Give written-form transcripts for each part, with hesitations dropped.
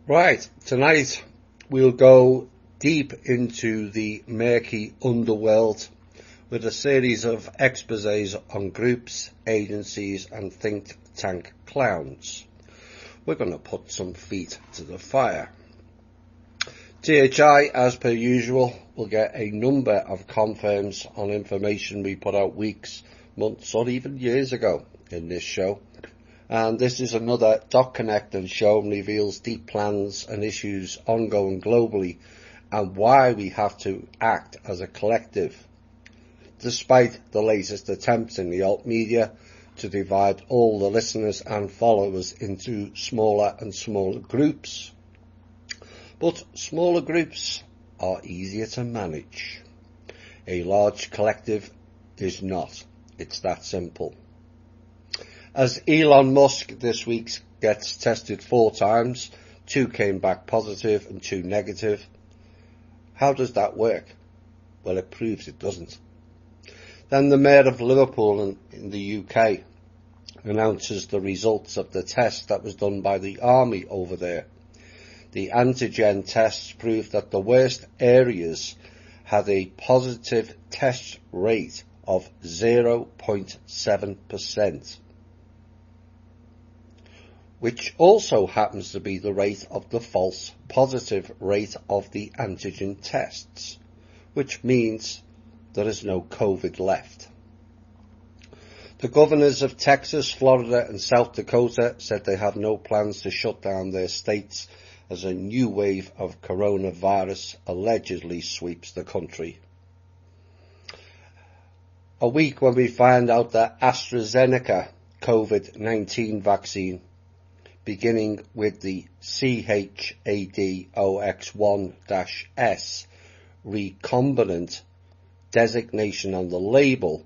Right, tonight we'll go deep into the murky underworld with a series of exposés on groups, agencies and think tank clowns. We're going to put some feet to the fire. THI, as per usual, will get a number of confirms on information we put out weeks, months or even years ago in this show. And this is another Dot Connect and show reveals deep plans and issues ongoing globally and why we have to act as a collective, despite the latest attempts in the alt media to divide all the listeners and followers into smaller and smaller groups. But smaller groups are easier to manage. A large collective is not. It's that simple. As Elon Musk this week gets tested 4 times, 2 came back positive and 2 negative. How does that work? Well, it proves it doesn't. Then the Mayor of Liverpool in the UK announces the results of the test that was done by the army over there. The antigen tests proved that the worst areas had a positive test rate of 0.7%. which also happens to be the rate of the false positive rate of the antigen tests, which means there is no COVID left. The governors of Texas, Florida and South Dakota said they have no plans to shut down their states as a new wave of coronavirus allegedly sweeps the country. A week when we find out that AstraZeneca COVID-19 vaccine, beginning with the CHADOX1-S recombinant designation on the label,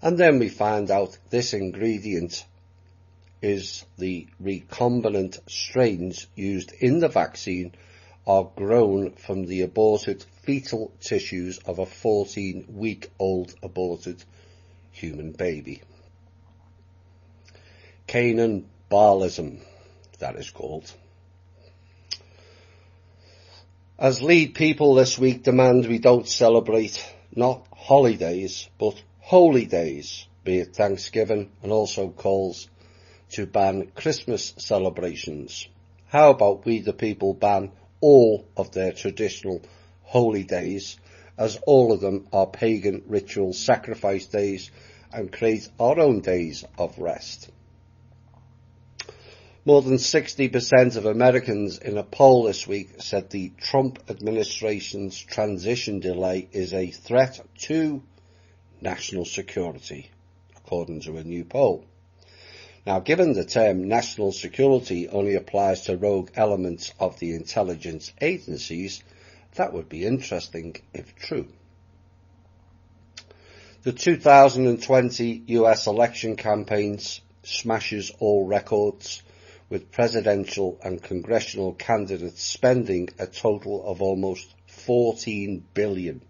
and then we find out this ingredient is the recombinant strains used in the vaccine are grown from the aborted fetal tissues of a 14-week-old aborted human baby. Cannibalism, that is called. As lead people this week demand we don't celebrate not holidays but holy days, be it Thanksgiving, and also calls to ban Christmas celebrations. How about we the people ban all of their traditional holy days, as all of them are pagan ritual sacrifice days, and create our own days of rest? More than 60% of Americans in a poll this week said the Trump administration's transition delay is a threat to national security, according to a new poll. Now, given the term national security only applies to rogue elements of the intelligence agencies, that would be interesting if true. The 2020 US election campaigns smashes all records, with presidential and congressional candidates spending a total of almost $14 billion,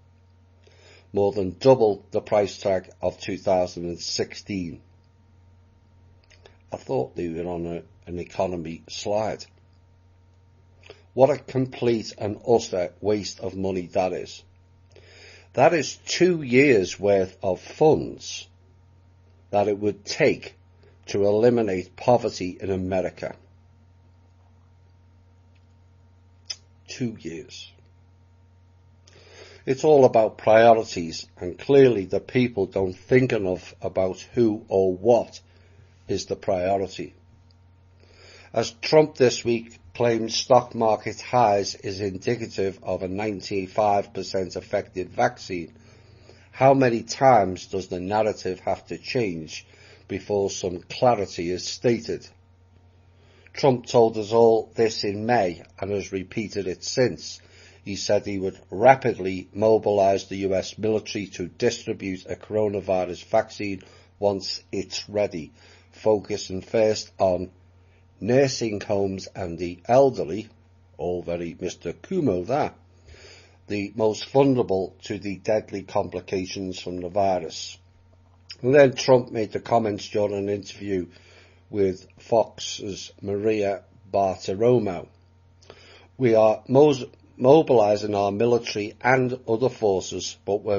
more than double the price tag of 2016. I thought they were on an economy slide. What a complete and utter waste of money that is. That is 2 years worth of funds that it would take to eliminate poverty in America. 2 years. It's all about priorities, and clearly the people don't think enough about who or what is the priority. As Trump this week claims stock market highs is indicative of a 95% effective vaccine, how many times does the narrative have to change before some clarity is stated? Trump told us all this in May and has repeated it since. He said he would rapidly mobilise the US military to distribute a coronavirus vaccine once it's ready, focusing first on nursing homes and the elderly, all very Mr. Cuomo that, the most vulnerable to the deadly complications from the virus. And then Trump made the comments during an interview with Fox's Maria Bartiromo, We are mobilising our military and other forces, but we're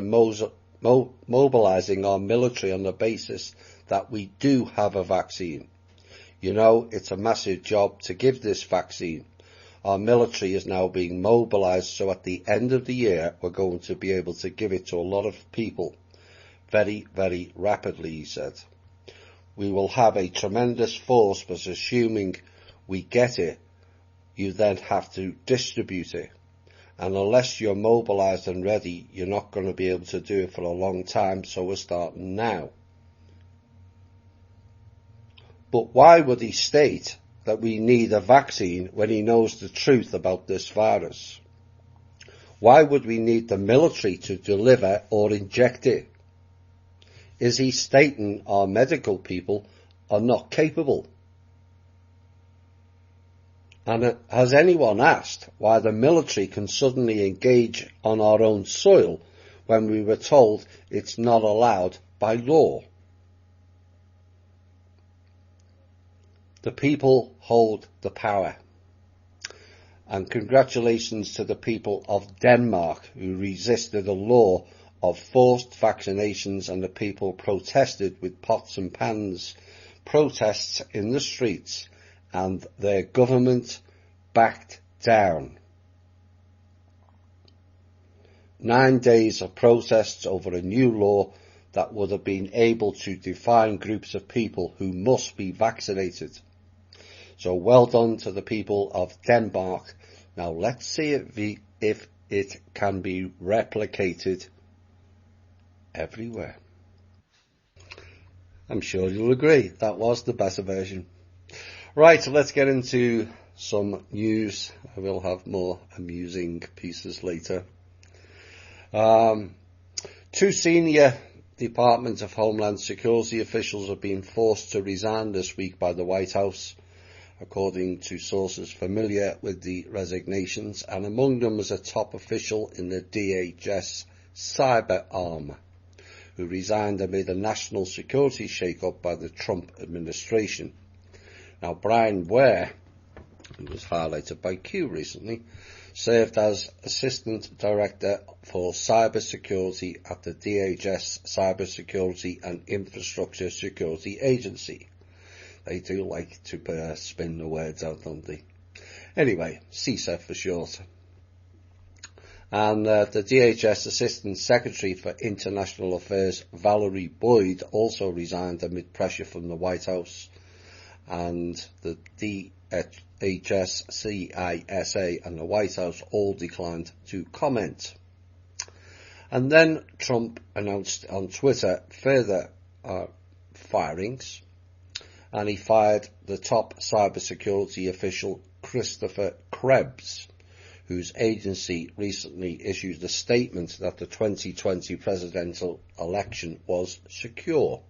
mobilising our military on the basis that we do have a vaccine. You know, it's a massive job to give this vaccine. Our military is now being mobilised, so at the end of the year we're going to be able to give it to a lot of people very, very rapidly, he said. We will have a tremendous force, but assuming we get it, you then have to distribute it. And unless you're mobilised and ready, you're not going to be able to do it for a long time, so we're starting now. But why would he state that we need a vaccine when he knows the truth about this virus? Why would we need the military to deliver or inject it? Is he stating our medical people are not capable? And has anyone asked why the military can suddenly engage on our own soil when we were told it's not allowed by law? The people hold the power. And congratulations to the people of Denmark who resisted a law of forced vaccinations, and the people protested with pots and pans, protests in the streets, and their government backed down. 9 days of protests over a new law that would have been able to define groups of people who must be vaccinated. So well done to the people of Denmark. Now let's see if it can be replicated everywhere. I'm sure you'll agree that was the better version. Right, so let's get into some news. I will have more amusing pieces later. 2 senior Department of Homeland Security officials have been forced to resign this week by the White House, according to sources familiar with the resignations, and among them was a top official in the DHS cyber arm, who resigned amid a national security shake-up by the Trump administration. Now, Brian Ware, who was highlighted by Q recently, served as Assistant Director for Cyber Security at the DHS Cyber Security and Infrastructure Security Agency. They do like to spin the words out, don't they? Anyway, CISA for short. And the DHS Assistant Secretary for International Affairs, Valerie Boyd, also resigned amid pressure from the White House. And the DHS, CISA and the White House all declined to comment. And then Trump announced on Twitter further firings, and he fired the top cybersecurity official Christopher Krebs, whose agency recently issued a statement that the 2020 presidential election was secure.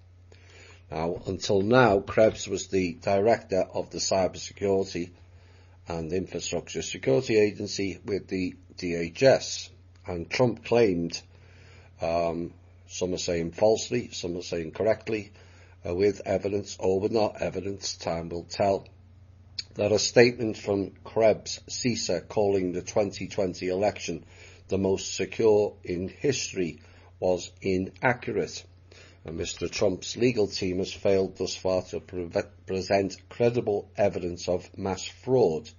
Now, until now, Krebs was the director of the Cybersecurity and Infrastructure Security Agency with the DHS. And Trump claimed, some are saying falsely, some are saying correctly, with evidence or with not evidence, time will tell, that a statement from Krebs CISA calling the 2020 election the most secure in history was inaccurate. And Mr. Trump's legal team has failed thus far to present credible evidence of mass fraud,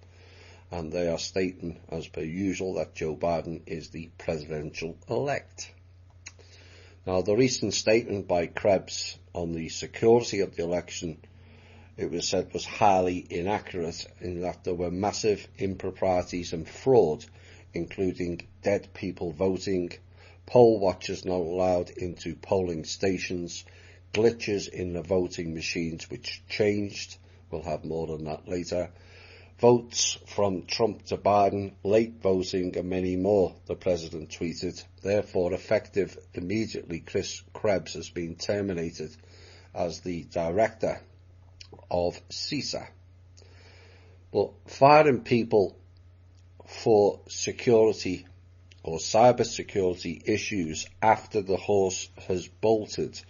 and they are stating, as per usual, that Joe Biden is the presidential-elect. Now, the recent statement by Krebs on the security of the election, it was said, was highly inaccurate in that there were massive improprieties and fraud, including dead people voting, poll watchers not allowed into polling stations, glitches in the voting machines which changed, we'll have more on that later, votes from Trump to Biden, late voting and many more, the president tweeted. Therefore, effective immediately, Chris Krebs has been terminated as the director of CISA. But firing people for security or cyber security issues after the horse has bolted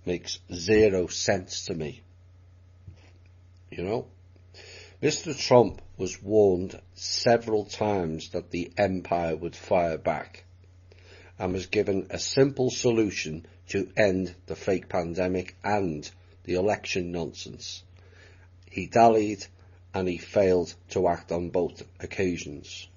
makes zero sense to me. You know? Mr. Trump was warned several times that the empire would fire back and was given a simple solution to end the fake pandemic and the election nonsense. He dallied and he failed to act on both occasions.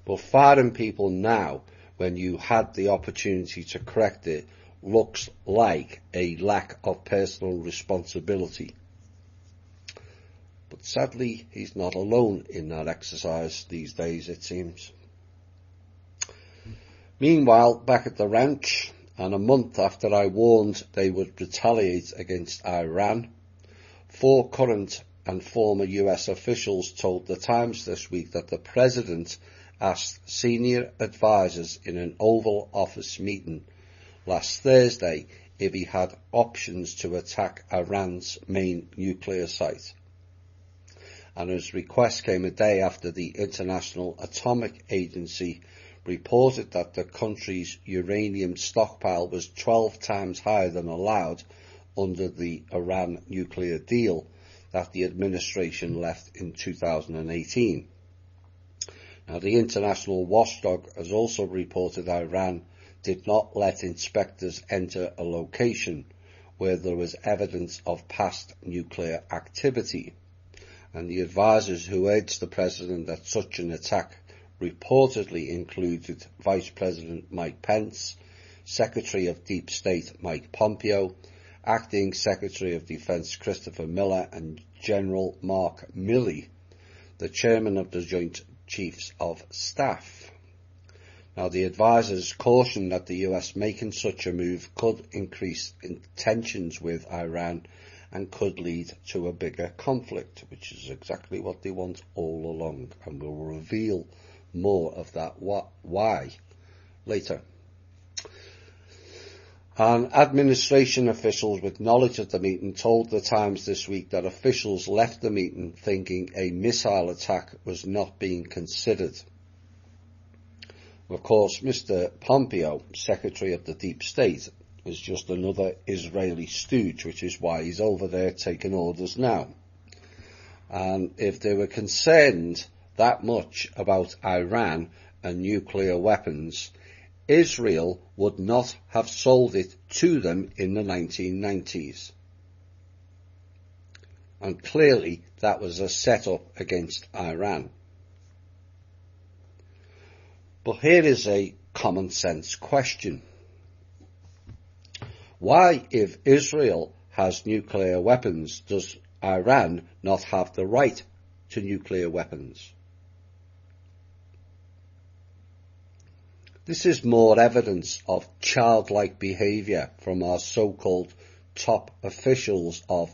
But firing people now, when you had the opportunity to correct it, looks like a lack of personal responsibility. But sadly, he's not alone in that exercise these days, it seems. Meanwhile, back at the ranch, and a month after I warned they would retaliate against Iran, 4 current and former US officials told the Times this week that the president asked senior advisers in an Oval Office meeting last Thursday if he had options to attack Iran's main nuclear site. And his request came a day after the International Atomic Agency reported that the country's uranium stockpile was 12 times higher than allowed under the Iran nuclear deal that the administration left in 2018. Now, the international watchdog has also reported Iran did not let inspectors enter a location where there was evidence of past nuclear activity. And the advisers who urged the president that such an attack reportedly included Vice President Mike Pence, Secretary of Deep State Mike Pompeo, Acting Secretary of Defense Christopher Miller, and General Mark Milley, the chairman of the Joint Chiefs of Staff. Now, the advisers cautioned that the US making such a move could increase tensions with Iran and could lead to a bigger conflict, which is exactly what they want all along, and we'll reveal more of that why later. And administration officials with knowledge of the meeting told the Times this week that officials left the meeting thinking a missile attack was not being considered. Of course, Mr. Pompeo, Secretary of the Deep State, is just another Israeli stooge, which is why he's over there taking orders now. And if they were concerned that much about Iran and nuclear weapons, Israel would not have sold it to them in the 1990s. And clearly that was a set-up against Iran. But here is a common sense question. Why, if Israel has nuclear weapons, does Iran not have the right to nuclear weapons? This is more evidence of childlike behaviour from our so-called top officials of,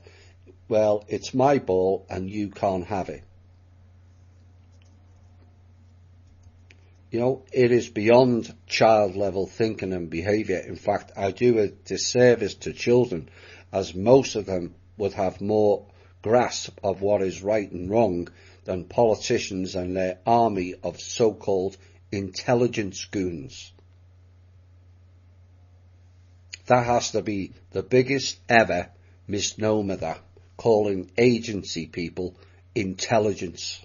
well, it's my ball and you can't have it. You know, it is beyond child-level thinking and behaviour. In fact, I do a disservice to children, as most of them would have more grasp of what is right and wrong than politicians and their army of so-called intelligence goons. That has to be the biggest ever misnomer, that, calling agency people intelligence,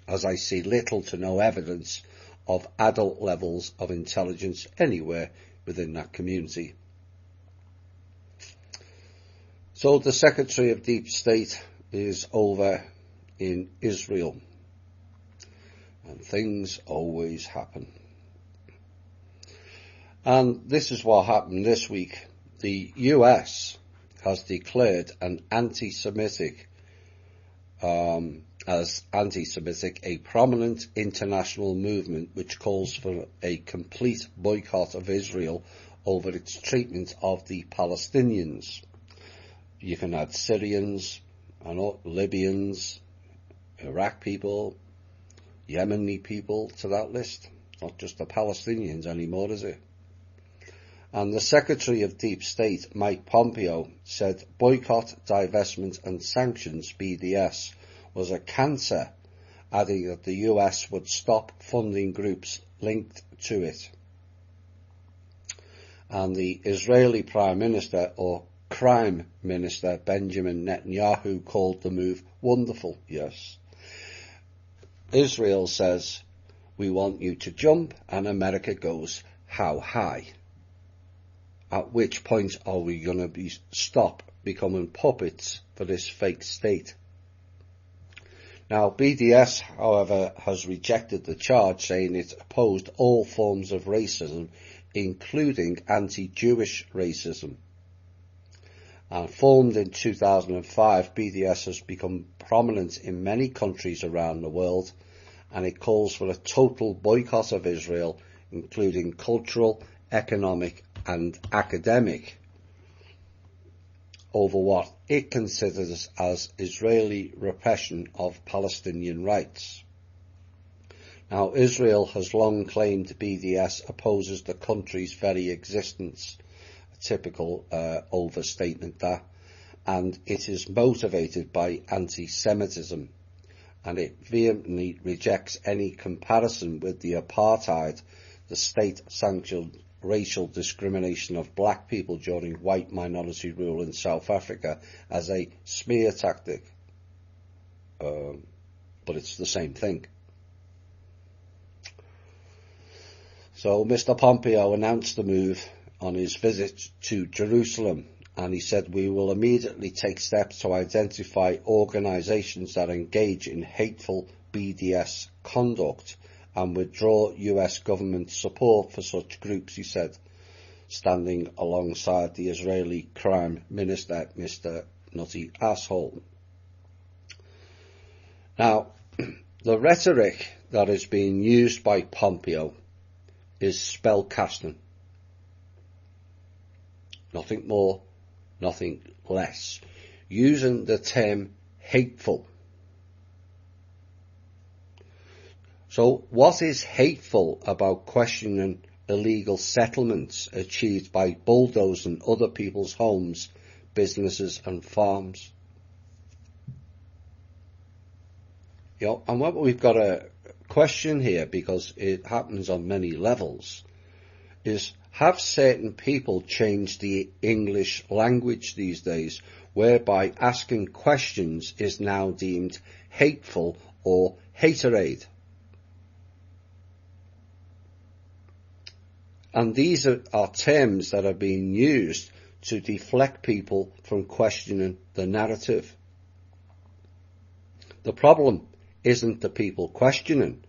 as I see little to no evidence of adult levels of intelligence anywhere within that community. So the Secretary of Deep State is over in Israel, and things always happen. And this is what happened this week. The US has declared an anti-Semitic a prominent international movement which calls for a complete boycott of Israel over its treatment of the Palestinians. You can add Syrians, Libyans, Iraq people, Yemeni people to that list. Not just the Palestinians anymore, is it? And the Secretary of Deep State, Mike Pompeo, said boycott, divestment and sanctions, BDS, was a cancer, adding that the US would stop funding groups linked to it. And the Israeli Prime Minister, or Crime Minister Benjamin Netanyahu called the move wonderful, yes. Israel says, we want you to jump, and America goes, how high? At which point are we going to stop becoming puppets for this fake state? Now, BDS, however, has rejected the charge, saying it opposed all forms of racism, including anti-Jewish racism. And formed in 2005, BDS has become prominent in many countries around the world, and it calls for a total boycott of Israel, including cultural, economic and academic, over what it considers as Israeli repression of Palestinian rights. Now, Israel has long claimed BDS opposes the country's very existence, a typical overstatement that, and it is motivated by anti-Semitism, and it vehemently rejects any comparison with the apartheid, the state-sanctioned racial discrimination of black people during white minority rule in South Africa, as a smear tactic. But it's the same thing. So Mr. Pompeo announced the move on his visit to Jerusalem, and he said, we will immediately take steps to identify organisations that engage in hateful BDS conduct and withdraw US government support for such groups, he said, standing alongside the Israeli Crime Minister, Mr. Nutty Asshole. Now, the rhetoric that is being used by Pompeo is spellcasting. Nothing more, nothing less. Using the term hateful. So what is hateful about questioning illegal settlements achieved by bulldozing other people's homes, businesses and farms? You know, and what we've got to question here, because it happens on many levels, is have certain people changed the English language these days, whereby asking questions is now deemed hateful or haterade? And these are terms that are being used to deflect people from questioning the narrative. The problem isn't the people questioning.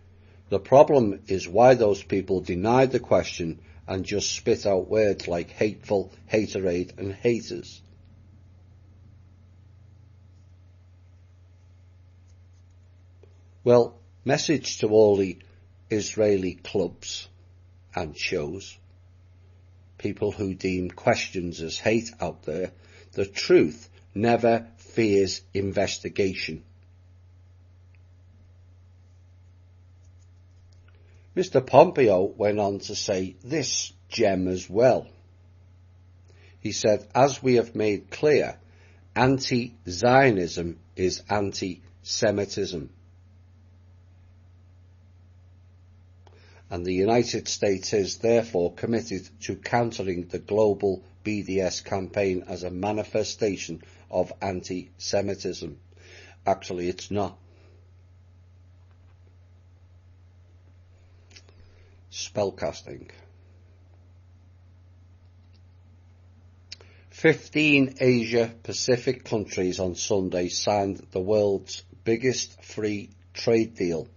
The problem is why those people denied the question and just spit out words like hateful, haterade and haters. Well, message to all the Israeli clubs and shows, people who deem questions as hate out there, the truth never fears investigation. Mr. Pompeo went on to say this gem as well. He said, as we have made clear, anti-Zionism is anti-Semitism. And the United States is therefore committed to countering the global BDS campaign as a manifestation of anti-Semitism. Actually, it's not. Spellcasting. 15 Asia-Pacific countries on Sunday signed the world's biggest free trade deal,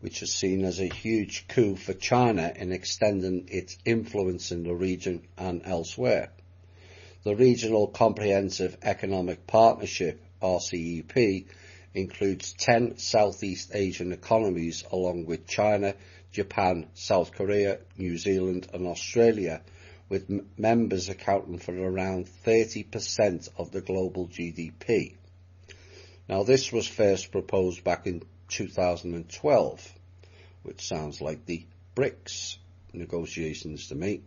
which is seen as a huge coup for China in extending its influence in the region and elsewhere. The Regional Comprehensive Economic Partnership, RCEP, includes 10 Southeast Asian economies along with China, Japan, South Korea, New Zealand and Australia, with members accounting for around 30% of the global GDP. Now, this was first proposed back in 2012, which sounds like the BRICS negotiations to me.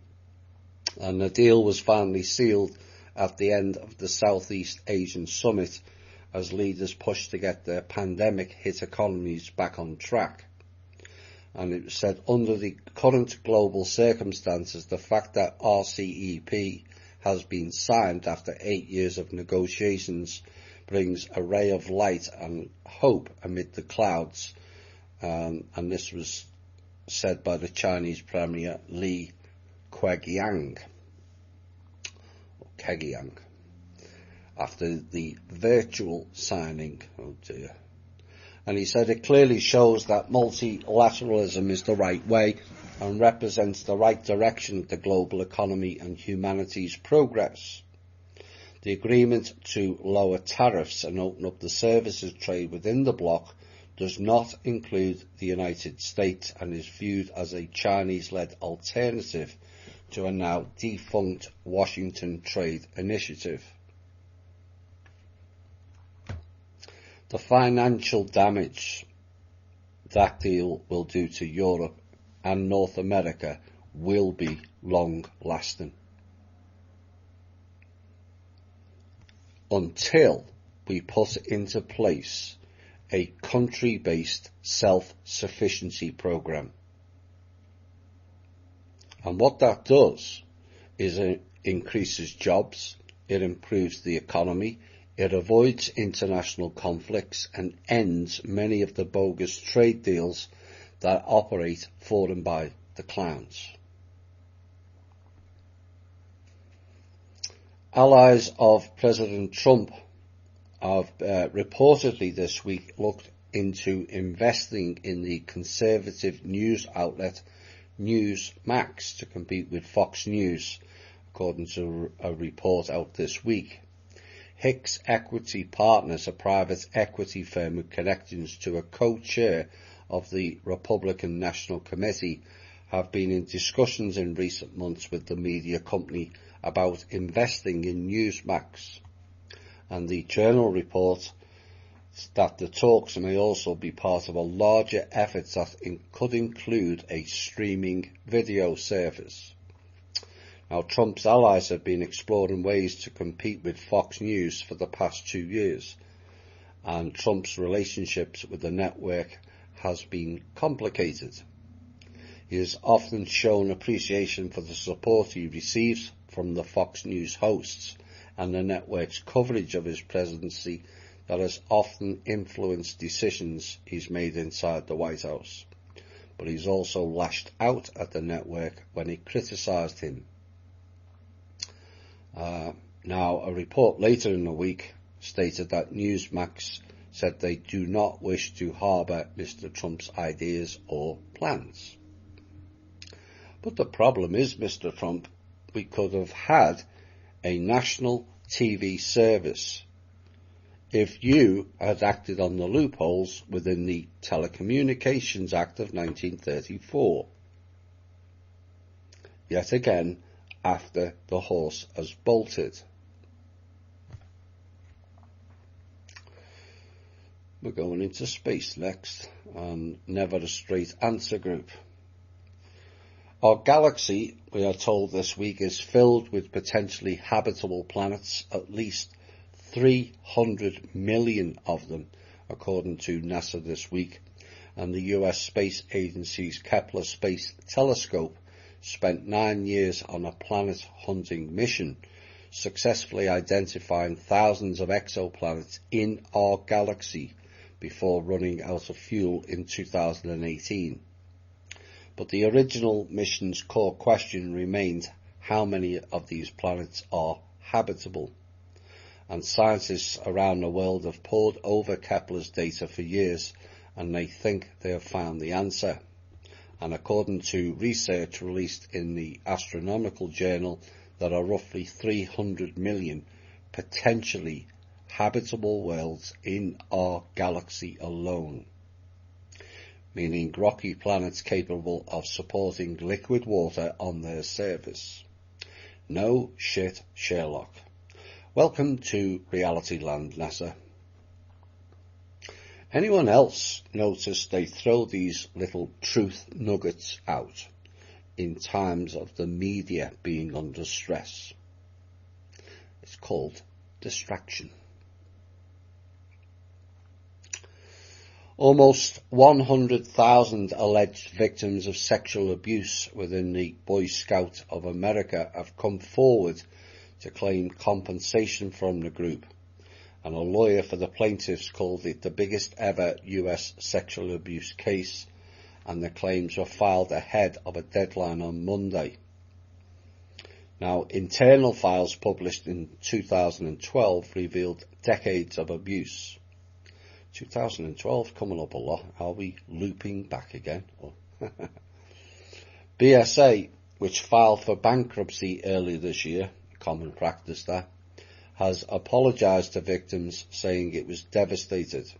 And the deal was finally sealed at the end of the Southeast Asian Summit as leaders pushed to get their pandemic-hit economies back on track. And it was said, under the current global circumstances, the fact that RCEP has been signed after 8 years of negotiations brings a ray of light and hope amid the clouds. And this was said by the Chinese Premier Li Keqiang, after the virtual signing. Oh dear. And he said it clearly shows that multilateralism is the right way and represents the right direction of the global economy and humanity's progress. The agreement to lower tariffs and open up the services trade within the bloc does not include the United States and is viewed as a Chinese-led alternative to a now defunct Washington Trade Initiative. The financial damage that deal will do to Europe and North America will be long-lasting. Until we put into place a country-based self-sufficiency programme. And what that does is it increases jobs, it improves the economy, it avoids international conflicts and ends many of the bogus trade deals that operate for and by the clowns. Allies of President Trump have reportedly this week looked into investing in the conservative news outlet Newsmax to compete with Fox News, according to a report out this week. Hicks Equity Partners, a private equity firm with connections to a co-chair of the Republican National Committee, have been in discussions in recent months with the media company about investing in Newsmax. And the Journal reports that the talks may also be part of a larger effort that could include a streaming video service. Now, Trump's allies have been exploring ways to compete with Fox News for the past 2 years, and Trump's relationships with the network has been complicated. He has often shown appreciation for the support he receives from the Fox News hosts and the network's coverage of his presidency that has often influenced decisions he's made inside the White House. But he's also lashed out at the network when it criticised him. Now, a report later in the week stated that Newsmax said they do not wish to harbour Mr. Trump's ideas or plans. But the problem is, Mr. Trump, we could have had a national TV service if you had acted on the loopholes within the Telecommunications Act of 1934. Yet again, after the horse has bolted. We're going into space next, and Never a Straight Answer Group. Our galaxy, we are told this week, is filled with potentially habitable planets, at least 300 million of them, according to NASA this week, and the US Space Agency's Kepler Space Telescope spent 9 years on a planet-hunting mission, successfully identifying thousands of exoplanets in our galaxy before running out of fuel in 2018. But the original mission's core question remained how many of these planets are habitable. And scientists around the world have pored over Kepler's data for years, and they think they have found the answer. And according to research released in the Astronomical Journal, there are roughly 300 million potentially habitable worlds in our galaxy alone, meaning rocky planets capable of supporting liquid water on their surface. No shit, Sherlock. Welcome to Reality Land, NASA. Anyone else notice they throw these little truth nuggets out in times of the media being under stress? It's called distraction. Almost 100,000 alleged victims of sexual abuse within the Boy Scout of America have come forward to claim compensation from the group, and a lawyer for the plaintiffs called it the biggest ever US sexual abuse case, and the claims were filed ahead of a deadline on Monday. Now, internal files published in 2012 revealed decades of abuse. 2012 coming up a lot. Are we looping back again? BSA, which filed for bankruptcy earlier this year, common practice that, has apologised to victims, saying it was devastated.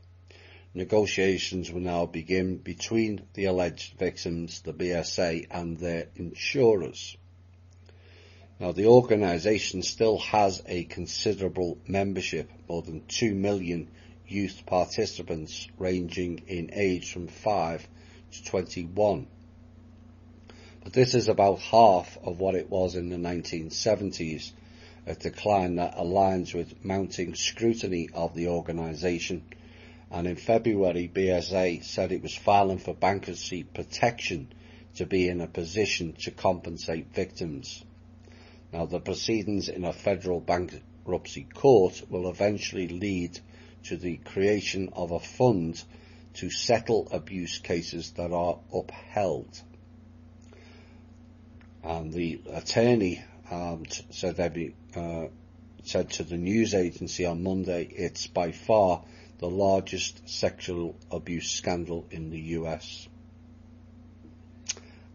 Negotiations will now begin between the alleged victims, the BSA, and their insurers. Now, the organisation still has a considerable membership, more than 2 million youth participants ranging in age from 5 to 21. But this is about half of what it was in the 1970s, a decline that aligns with mounting scrutiny of the organisation. And in February, BSA said it was filing for bankruptcy protection to be in a position to compensate victims. Now, the proceedings in a federal bankruptcy court will eventually lead to the creation of a fund to settle abuse cases that are upheld. And the attorney said to the news agency on Monday, it's by far the largest sexual abuse scandal in the US.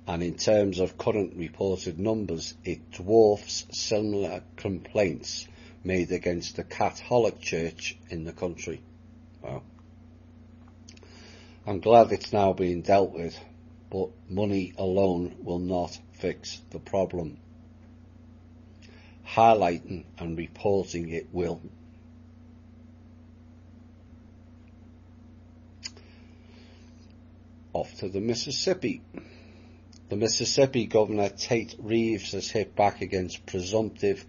And in terms of current reported numbers, it dwarfs similar complaints made against the Catholic Church in the country. Wow. I'm glad it's now being dealt with, but money alone will not fix the problem. Highlighting and reporting it will. Off to the Mississippi. The Mississippi Governor Tate Reeves has hit back against presumptive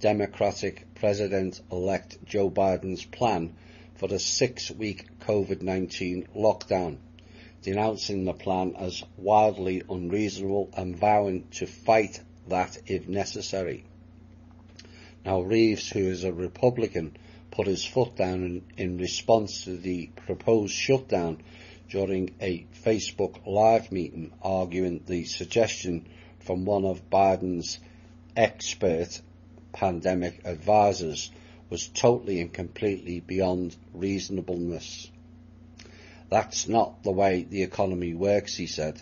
Democratic President-elect Joe Biden's plan for a 6-week COVID-19 lockdown, denouncing the plan as wildly unreasonable and vowing to fight that if necessary. Now, Reeves, who is a Republican, put his foot down in response to the proposed shutdown during a Facebook Live meeting, arguing the suggestion from one of Biden's expert pandemic advisors was totally and completely beyond reasonableness. That's not the way the economy works, he said,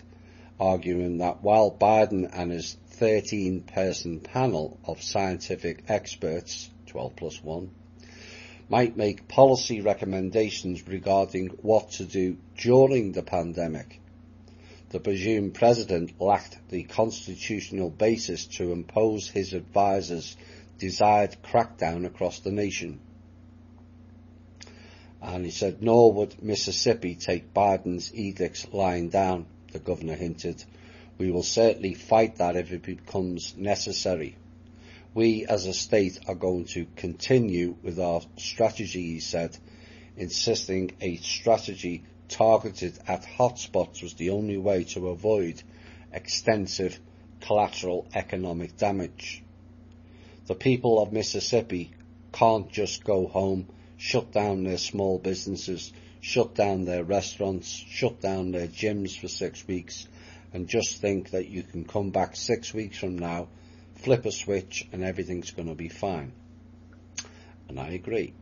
arguing that while Biden and his 13-person panel of scientific experts, 12 plus 1, might make policy recommendations regarding what to do during the pandemic, the presumed president lacked the constitutional basis to impose his advisors' desired crackdown across the nation. And he said, nor would Mississippi take Biden's edicts lying down, the governor hinted. We will certainly fight that if it becomes necessary. We as a state are going to continue with our strategy, he said, insisting a strategy targeted at hotspots was the only way to avoid extensive collateral economic damage. The people of Mississippi can't just go home, shut down their small businesses, shut down their restaurants, shut down their gyms for 6 weeks, and just think that you can come back 6 weeks from now, flip a switch, and everything's going to be fine. And I agree.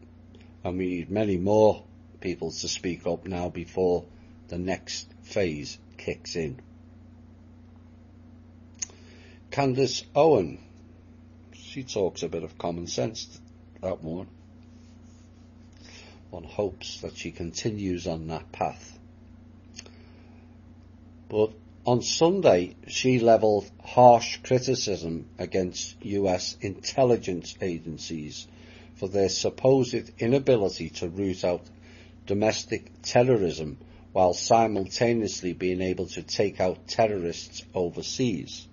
And we need many more people to speak up now before the next phase kicks in. Candace Owen. She talks a bit of common sense, that one. One hopes that she continues on that path. But on Sunday, she levelled harsh criticism against US intelligence agencies for their supposed inability to root out domestic terrorism while simultaneously being able to take out terrorists overseas.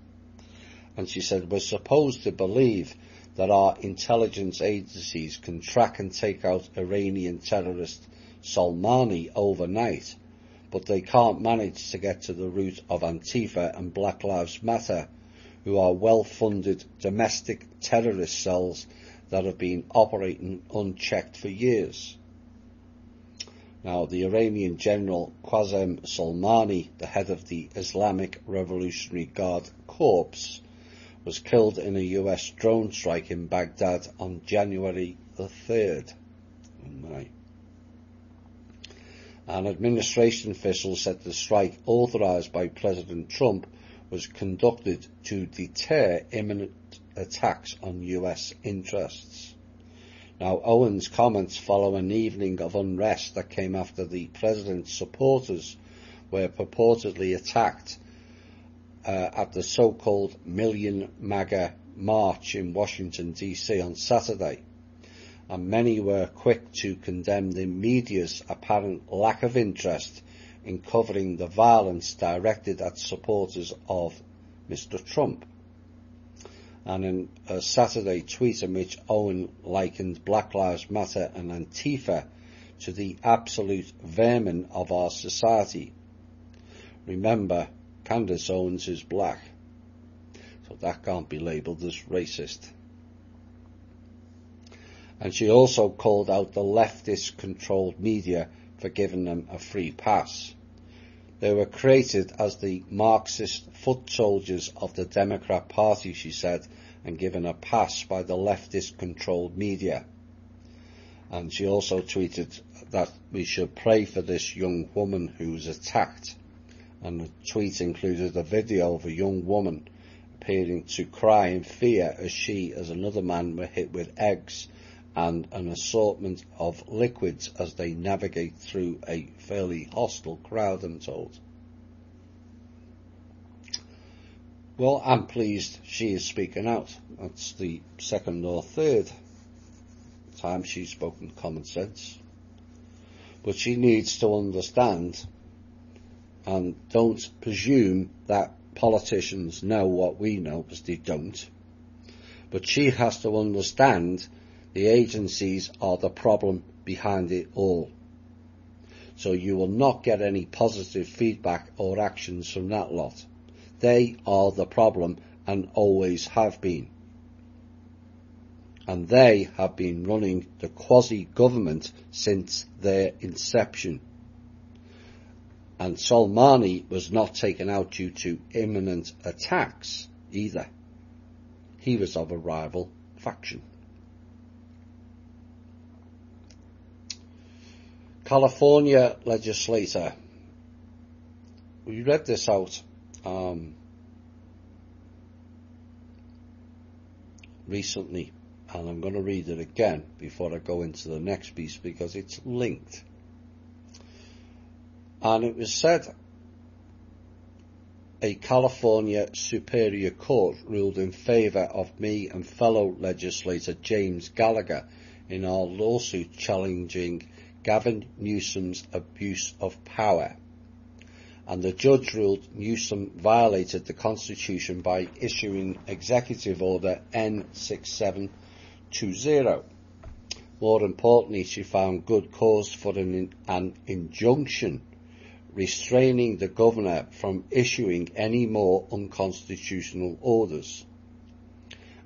And she said, we're supposed to believe that our intelligence agencies can track and take out Iranian terrorist Soleimani overnight, but they can't manage to get to the root of Antifa and Black Lives Matter, who are well-funded domestic terrorist cells that have been operating unchecked for years. Now, the Iranian General Qasem Soleimani, the head of the Islamic Revolutionary Guard Corps, was killed in a US drone strike in Baghdad on January the 3rd. An administration official said the strike, authorised by President Trump, was conducted to deter imminent attacks on US interests. Now, Owen's comments follow an evening of unrest that came after the president's supporters were purportedly attacked at the so-called Million MAGA March in Washington, D.C. on Saturday, and many were quick to condemn the media's apparent lack of interest in covering the violence directed at supporters of Mr. Trump. And in a Saturday tweet in which Owen likened Black Lives Matter and Antifa to the absolute vermin of our society. Remember, Candace Owens is black, so that can't be labelled as racist. And she also called out the leftist-controlled media for giving them a free pass. They were created as the Marxist foot soldiers of the Democrat Party, she said, and given a pass by the leftist-controlled media. And she also tweeted that we should pray for this young woman who was attacked. And the tweet included a video of a young woman appearing to cry in fear as she, as another man, were hit with eggs and an assortment of liquids as they navigate through a fairly hostile crowd, I'm told. Well, I'm pleased she is speaking out. That's the second or third time she's spoken common sense. But she needs to understand, and don't presume that politicians know what we know, because they don't. But she has to understand the agencies are the problem behind it all. So you will not get any positive feedback or actions from that lot. They are the problem and always have been. And they have been running the quasi-government since their inception. And Soleimani was not taken out due to imminent attacks either. He was of a rival faction. California legislator. We read this out recently, and I'm going to read it again before I go into the next piece because it's linked. And it was said a California Superior Court ruled in favour of me and fellow legislator James Gallagher in our lawsuit challenging Gavin Newsom's abuse of power. And the judge ruled Newsom violated the Constitution by issuing Executive Order N6720. More importantly, she found good cause for an injunction restraining the governor from issuing any more unconstitutional orders.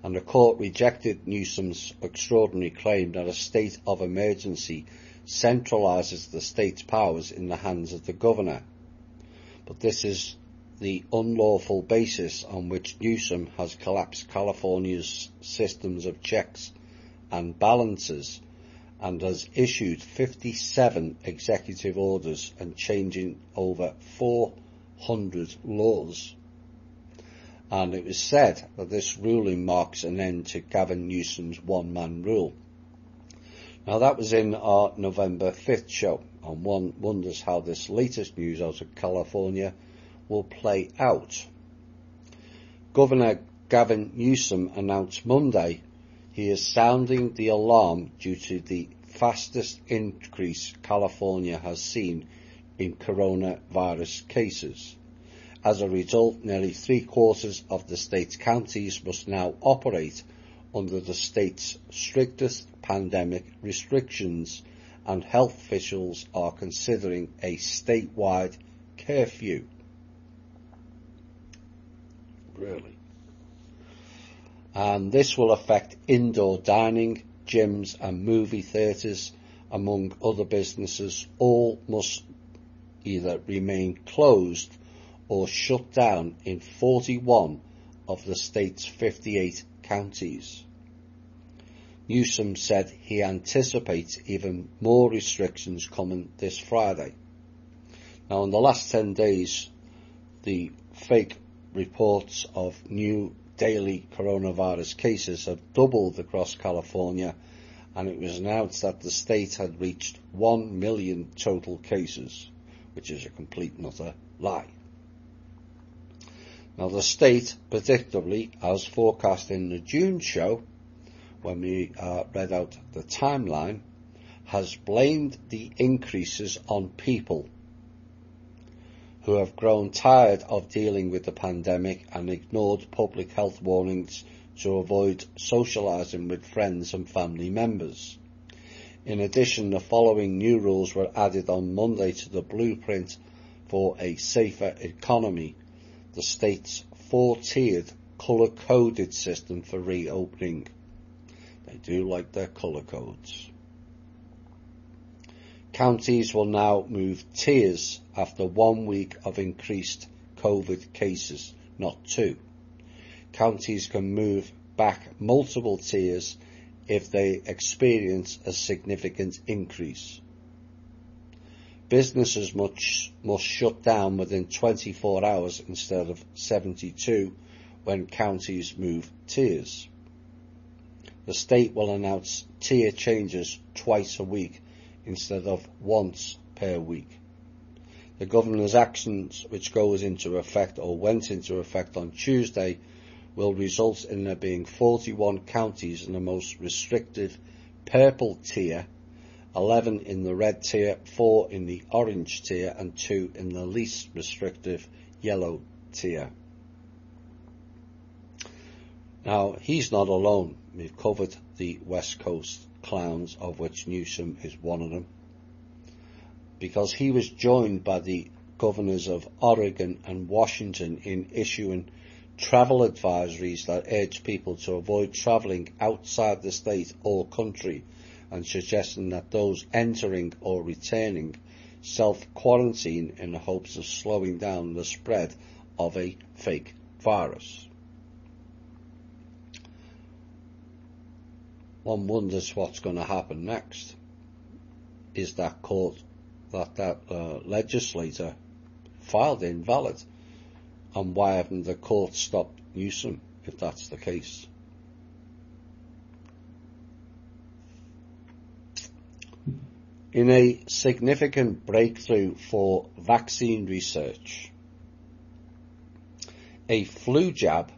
And the court rejected Newsom's extraordinary claim that a state of emergency centralises the state's powers in the hands of the governor. But this is the unlawful basis on which Newsom has collapsed California's systems of checks and balances and has issued 57 executive orders and changing over 400 laws. And it was said that this ruling marks an end to Gavin Newsom's one-man rule. Now that was in our November 5th show, and one wonders how this latest news out of California will play out. Governor Gavin Newsom announced Monday he is sounding the alarm due to the fastest increase California has seen in coronavirus cases. As a result, nearly 3/4 of the state's counties must now operate under the state's strictest pandemic restrictions, and health officials are considering a statewide curfew. Really? and this will affect indoor dining, gyms and movie theatres, among other businesses. All must either remain closed or shut down in 41 of the state's 58 counties. Newsom said he anticipates even more restrictions coming this Friday. Now, in the last 10 days, the fake reports of new daily coronavirus cases have doubled across California, and it was announced that the state had reached 1 million total cases, which is a complete and utter lie. Now, the state, predictably, as forecast in the June show, when we read out the timeline, has blamed the increases on people who have grown tired of dealing with the pandemic and ignored public health warnings to avoid socialising with friends and family members. In addition, the following new rules were added on Monday to the blueprint for a safer economy: the state's 4-tiered colour-coded system for reopening. They do like their colour codes. Counties will now move tiers after 1 week of increased COVID cases, not 2. Counties can move back multiple tiers if they experience a significant increase. Businesses must shut down within 24 hours instead of 72 when counties move tiers. The state will announce tier changes twice a week instead of once per week. The governor's actions, which goes into effect or went into effect on Tuesday, will result in there being 41 counties in the most restrictive purple tier, 11 in the red tier, 4 in the orange tier, and 2 in the least restrictive yellow tier. Now, he's not alone. We've covered the West Coast clowns, of which Newsom is one of them, because he was joined by the governors of Oregon and Washington in issuing travel advisories that urge people to avoid travelling outside the state or country, and suggesting that those entering or returning self-quarantine in the hopes of slowing down the spread of a fake virus. One wonders what's going to happen next. Is that court, that legislator filed invalid? And why haven't the court stopped Newsom, if that's the case? In a significant breakthrough for vaccine research, a flu jab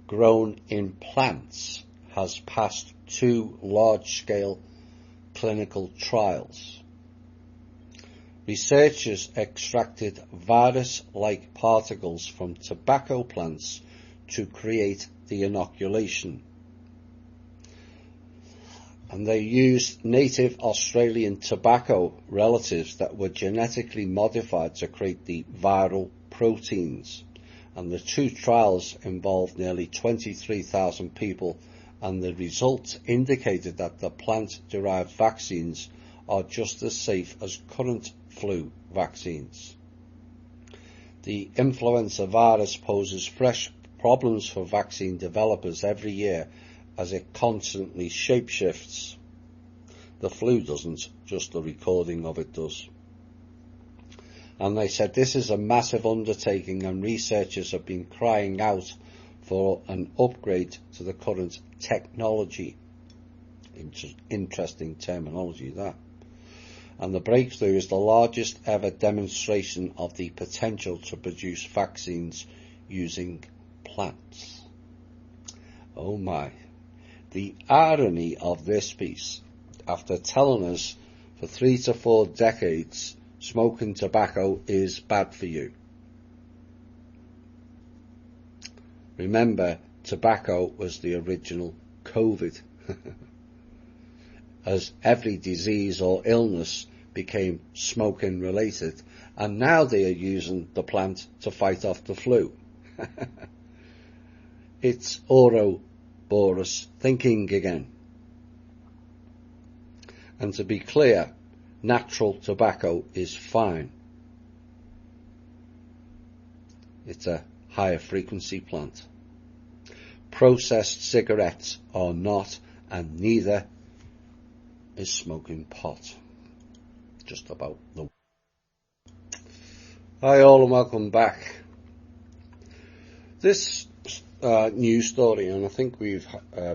grown in plants has passed 2 large-scale clinical trials. Researchers extracted virus-like particles from tobacco plants to create the inoculation, and they used native Australian tobacco relatives that were genetically modified to create the viral proteins. And the 2 trials involved nearly 23,000 people, and the results indicated that the plant-derived vaccines are just as safe as current flu vaccines. The influenza virus poses fresh problems for vaccine developers every year as it constantly shapeshifts. The flu doesn't, just the recording of it does. And they said this is a massive undertaking, and researchers have been crying out for an upgrade to the current technology. Interesting terminology, that. And the breakthrough is the largest ever demonstration of the potential to produce vaccines using plants. Oh my. The irony of this piece, after telling us for 3 to 4 decades smoking tobacco is bad for you. Remember, tobacco was the original COVID. As every disease or illness became smoking related, and now they are using the plant to fight off the flu. It's Ouroboros thinking again. And to be clear, natural tobacco is fine. It's a higher frequency plant. Processed cigarettes are not, and neither is smoking pot. Just about the... Hi all and welcome back. This news story, and I think we've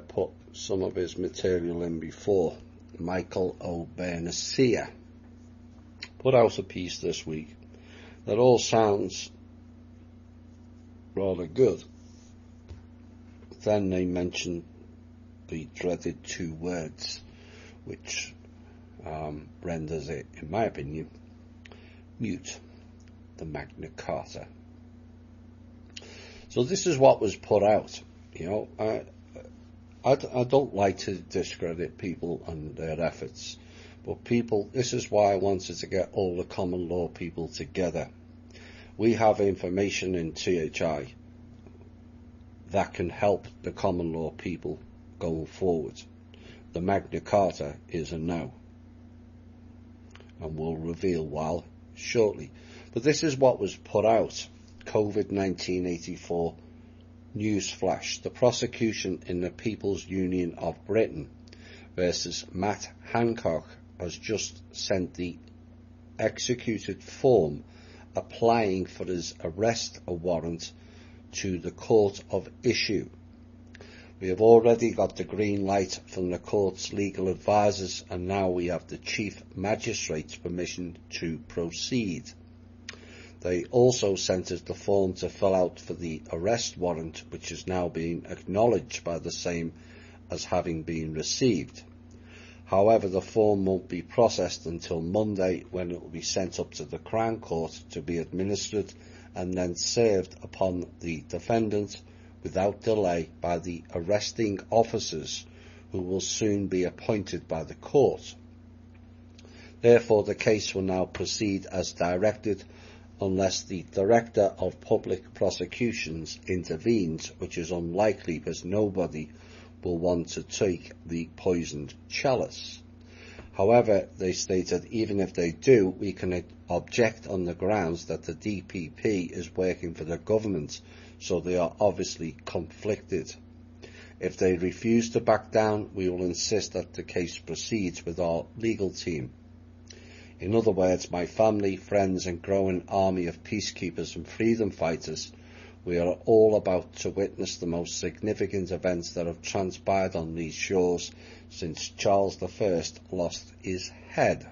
put some of his material in before, Michael O'Bernicia put out a piece this week that all sounds rather good. Then they mentioned the dreaded two words, which renders it, in my opinion, mute, the Magna Carta. So this is what was put out. You know, I don't like to discredit people and their efforts, but this is why I wanted to get all the common law people together. We have information in THI that can help the common law people going forward. The Magna Carta is a no, and we'll reveal why shortly. But this is what was put out. COVID-1984 newsflash: the prosecution in the People's Union of Britain versus Matt Hancock has just sent the executed form applying for his arrest warrant to the Court of Issue. We have already got the green light from the court's legal advisors, and now we have the Chief Magistrate's permission to proceed. They also sent us the form to fill out for the arrest warrant, which is now being acknowledged by the same as having been received. However, the form won't be processed until Monday, when it will be sent up to the Crown Court to be administered and then served upon the defendant without delay by the arresting officers, who will soon be appointed by the court. Therefore, the case will now proceed as directed, unless the Director of Public Prosecutions intervenes, which is unlikely because nobody will want to take the poisoned chalice. However, they stated even if they do, we can object on the grounds that the DPP is working for the government, so they are obviously conflicted. If they refuse to back down, we will insist that the case proceeds with our legal team. In other words, my family, friends and growing army of peacekeepers and freedom fighters, we are all about to witness the most significant events that have transpired on these shores since Charles I lost his head.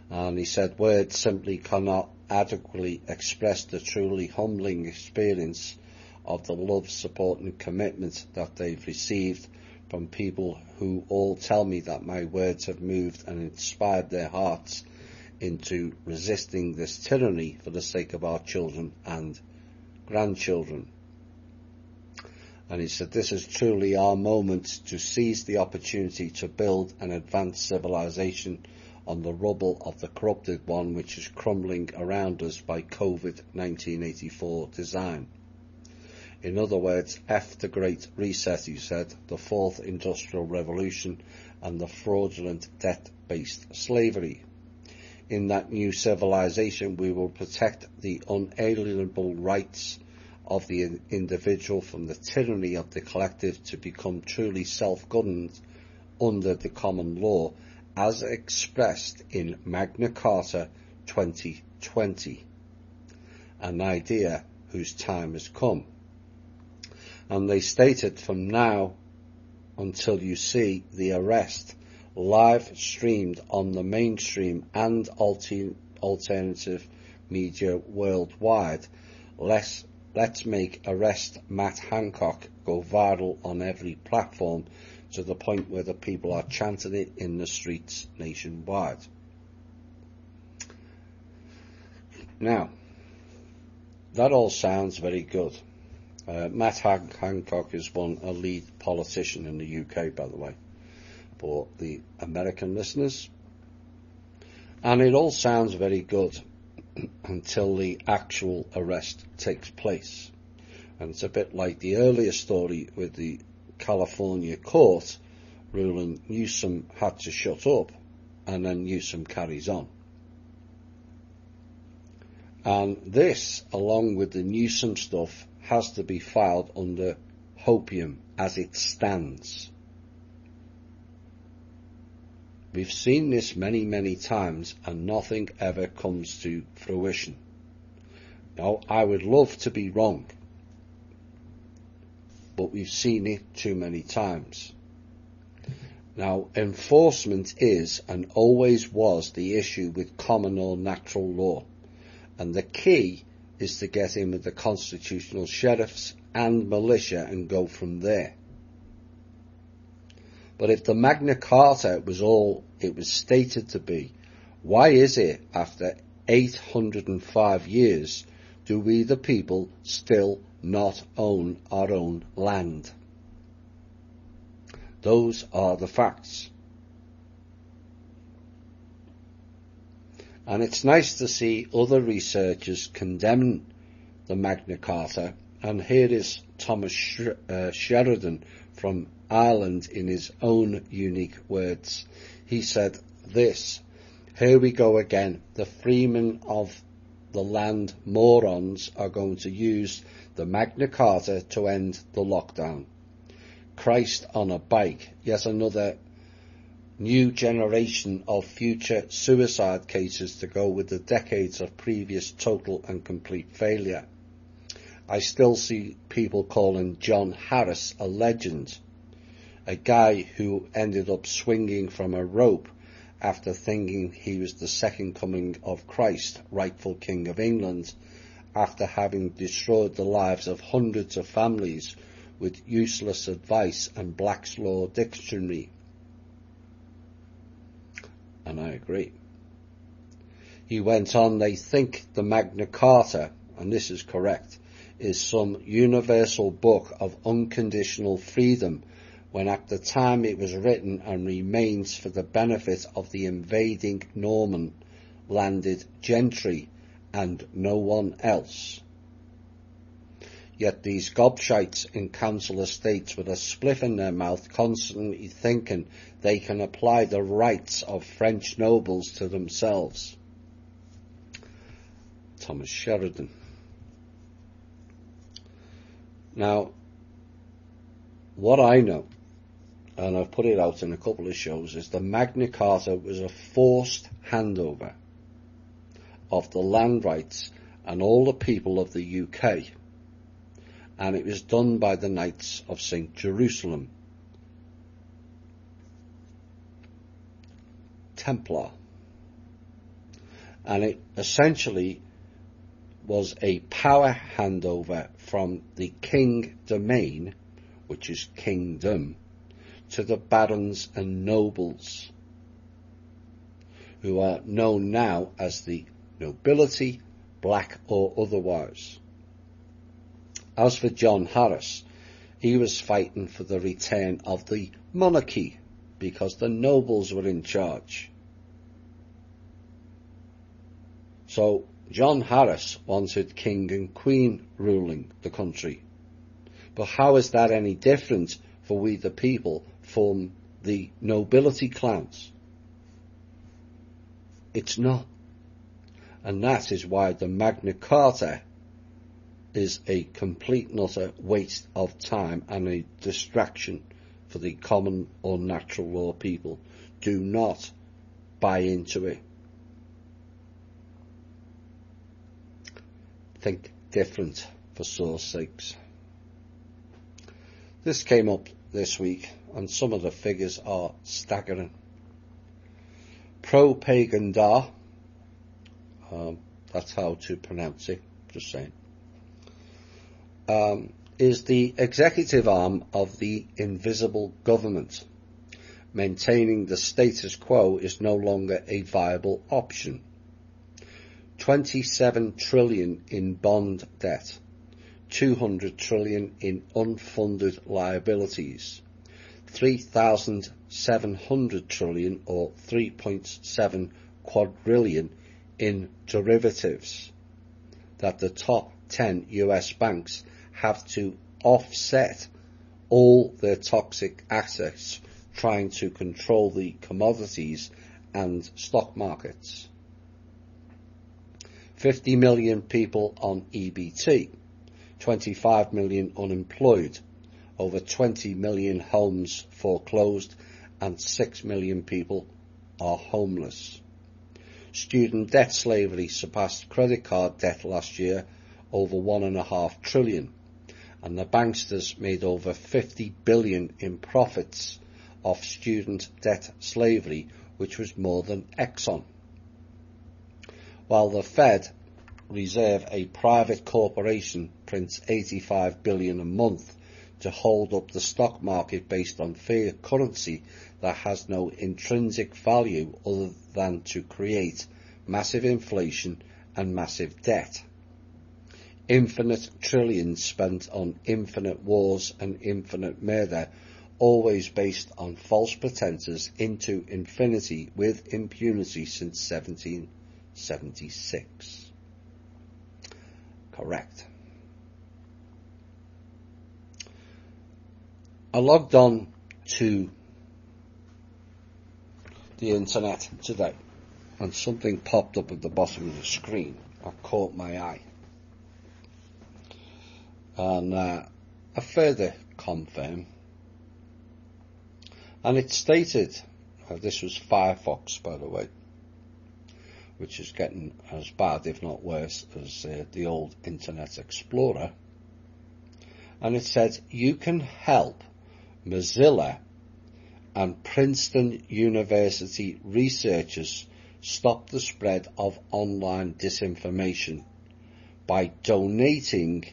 And he said words simply cannot adequately express the truly humbling experience of the love, support and commitment that they've received from people who all tell me that my words have moved and inspired their hearts into resisting this tyranny for the sake of our children and grandchildren. And he said, this is truly our moment to seize the opportunity to build an advanced civilization on the rubble of the corrupted one which is crumbling around us by COVID-1984 design. In other words, F the Great Reset, he said, the Fourth Industrial Revolution and the fraudulent debt-based slavery. In that new civilization, we will protect the unalienable rights of the individual from the tyranny of the collective to become truly self-governed under the common law, as expressed in Magna Carta 2020, an idea whose time has come. And they stated, from now until you see the arrest live streamed on the mainstream and alternative media worldwide, let's make Arrest Matt Hancock go viral on every platform, to the point where the people are chanting it in the streets nationwide. Now, that all sounds very good. Matt Hancock is a lead politician in the UK, by the way, for the American listeners. And it all sounds very good until the actual arrest takes place, And it's a bit like the earlier story with the California court ruling Newsom had to shut up, and then Newsom carries on. And this, along with the Newsom stuff, has to be filed under hopium as it stands. We've seen this many, many times, and nothing ever comes to fruition. Now, I would love to be wrong, but we've seen it too many times. Now, enforcement is and always was the issue with common or natural law, and the key is to get in with the constitutional sheriffs and militia and go from there. But if the Magna Carta was all it was stated to be, why is it after 805 years do we the people still not own our own land? Those are the facts. And it's nice to see other researchers condemn the Magna Carta, and here is Thomas Sheridan from Ireland in his own unique words. He said this: "Here we go again. The freemen of the land morons are going to use the Magna Carta to end the lockdown. Christ on a bike, yet another new generation of future suicide cases to go with the decades of previous total and complete failure. I still see people calling John Harris a legend, a guy who ended up swinging from a rope after thinking he was the second coming of Christ, rightful King of England, after having destroyed the lives of hundreds of families with useless advice and Black's Law Dictionary." And I agree. He went on, "They think the Magna Carta," and this is correct, "is some universal book of unconditional freedom, when at the time it was written and remains for the benefit of the invading Norman landed gentry and no one else. Yet these gobshites in council estates with a spliff in their mouth constantly thinking they can apply the rights of French nobles to themselves." Thomas Sheridan. Now, what I know, and I've put it out in a couple of shows, is the Magna Carta was a forced handover of the land rights and all the people of the UK. And it was done by the Knights of St. Jerusalem, Templar. And it essentially was a power handover from the king domain, which is kingdom, to the barons and nobles, who are known now as the nobility, black or otherwise. As for John Harris, he was fighting for the return of the monarchy because the nobles were in charge. So John Harris wanted king and queen ruling the country. But how is that any different for we the people from the nobility clans? It's not. And that is why the Magna Carta is a complete and utter waste of time and a distraction for the common or natural law people. Do not buy into it. Think different, for source sakes. This came up this week, and some of the figures are staggering. Pro-Pagan Da, that's how to pronounce it, just saying, is the executive arm of the invisible government. Maintaining the status quo is no longer a viable option. 27 trillion in bond debt, 200 trillion in unfunded liabilities, 3,700 trillion or 3.7 quadrillion in derivatives that the top 10 US banks have to offset all their toxic assets trying to control the commodities and stock markets. 50 million people on EBT, 25 million unemployed, over 20 million homes foreclosed, and 6 million people are homeless. Student debt slavery surpassed credit card debt last year, over $1.5 trillion, and the banksters made over 50 billion in profits off student debt slavery, which was more than Exxon. While the Fed Reserve, a private corporation, prints 85 billion a month to hold up the stock market based on fiat currency that has no intrinsic value other than to create massive inflation and massive debt. Infinite trillions spent on infinite wars and infinite murder, always based on false pretenses into infinity with impunity since 1776. Correct. I logged on to the internet today and something popped up at the bottom of the screen that caught my eye. And I further confirm, and it stated, this was Firefox by the way, which is getting as bad if not worse as the old Internet Explorer, and it said you can help Mozilla and Princeton University researchers stop the spread of online disinformation by donating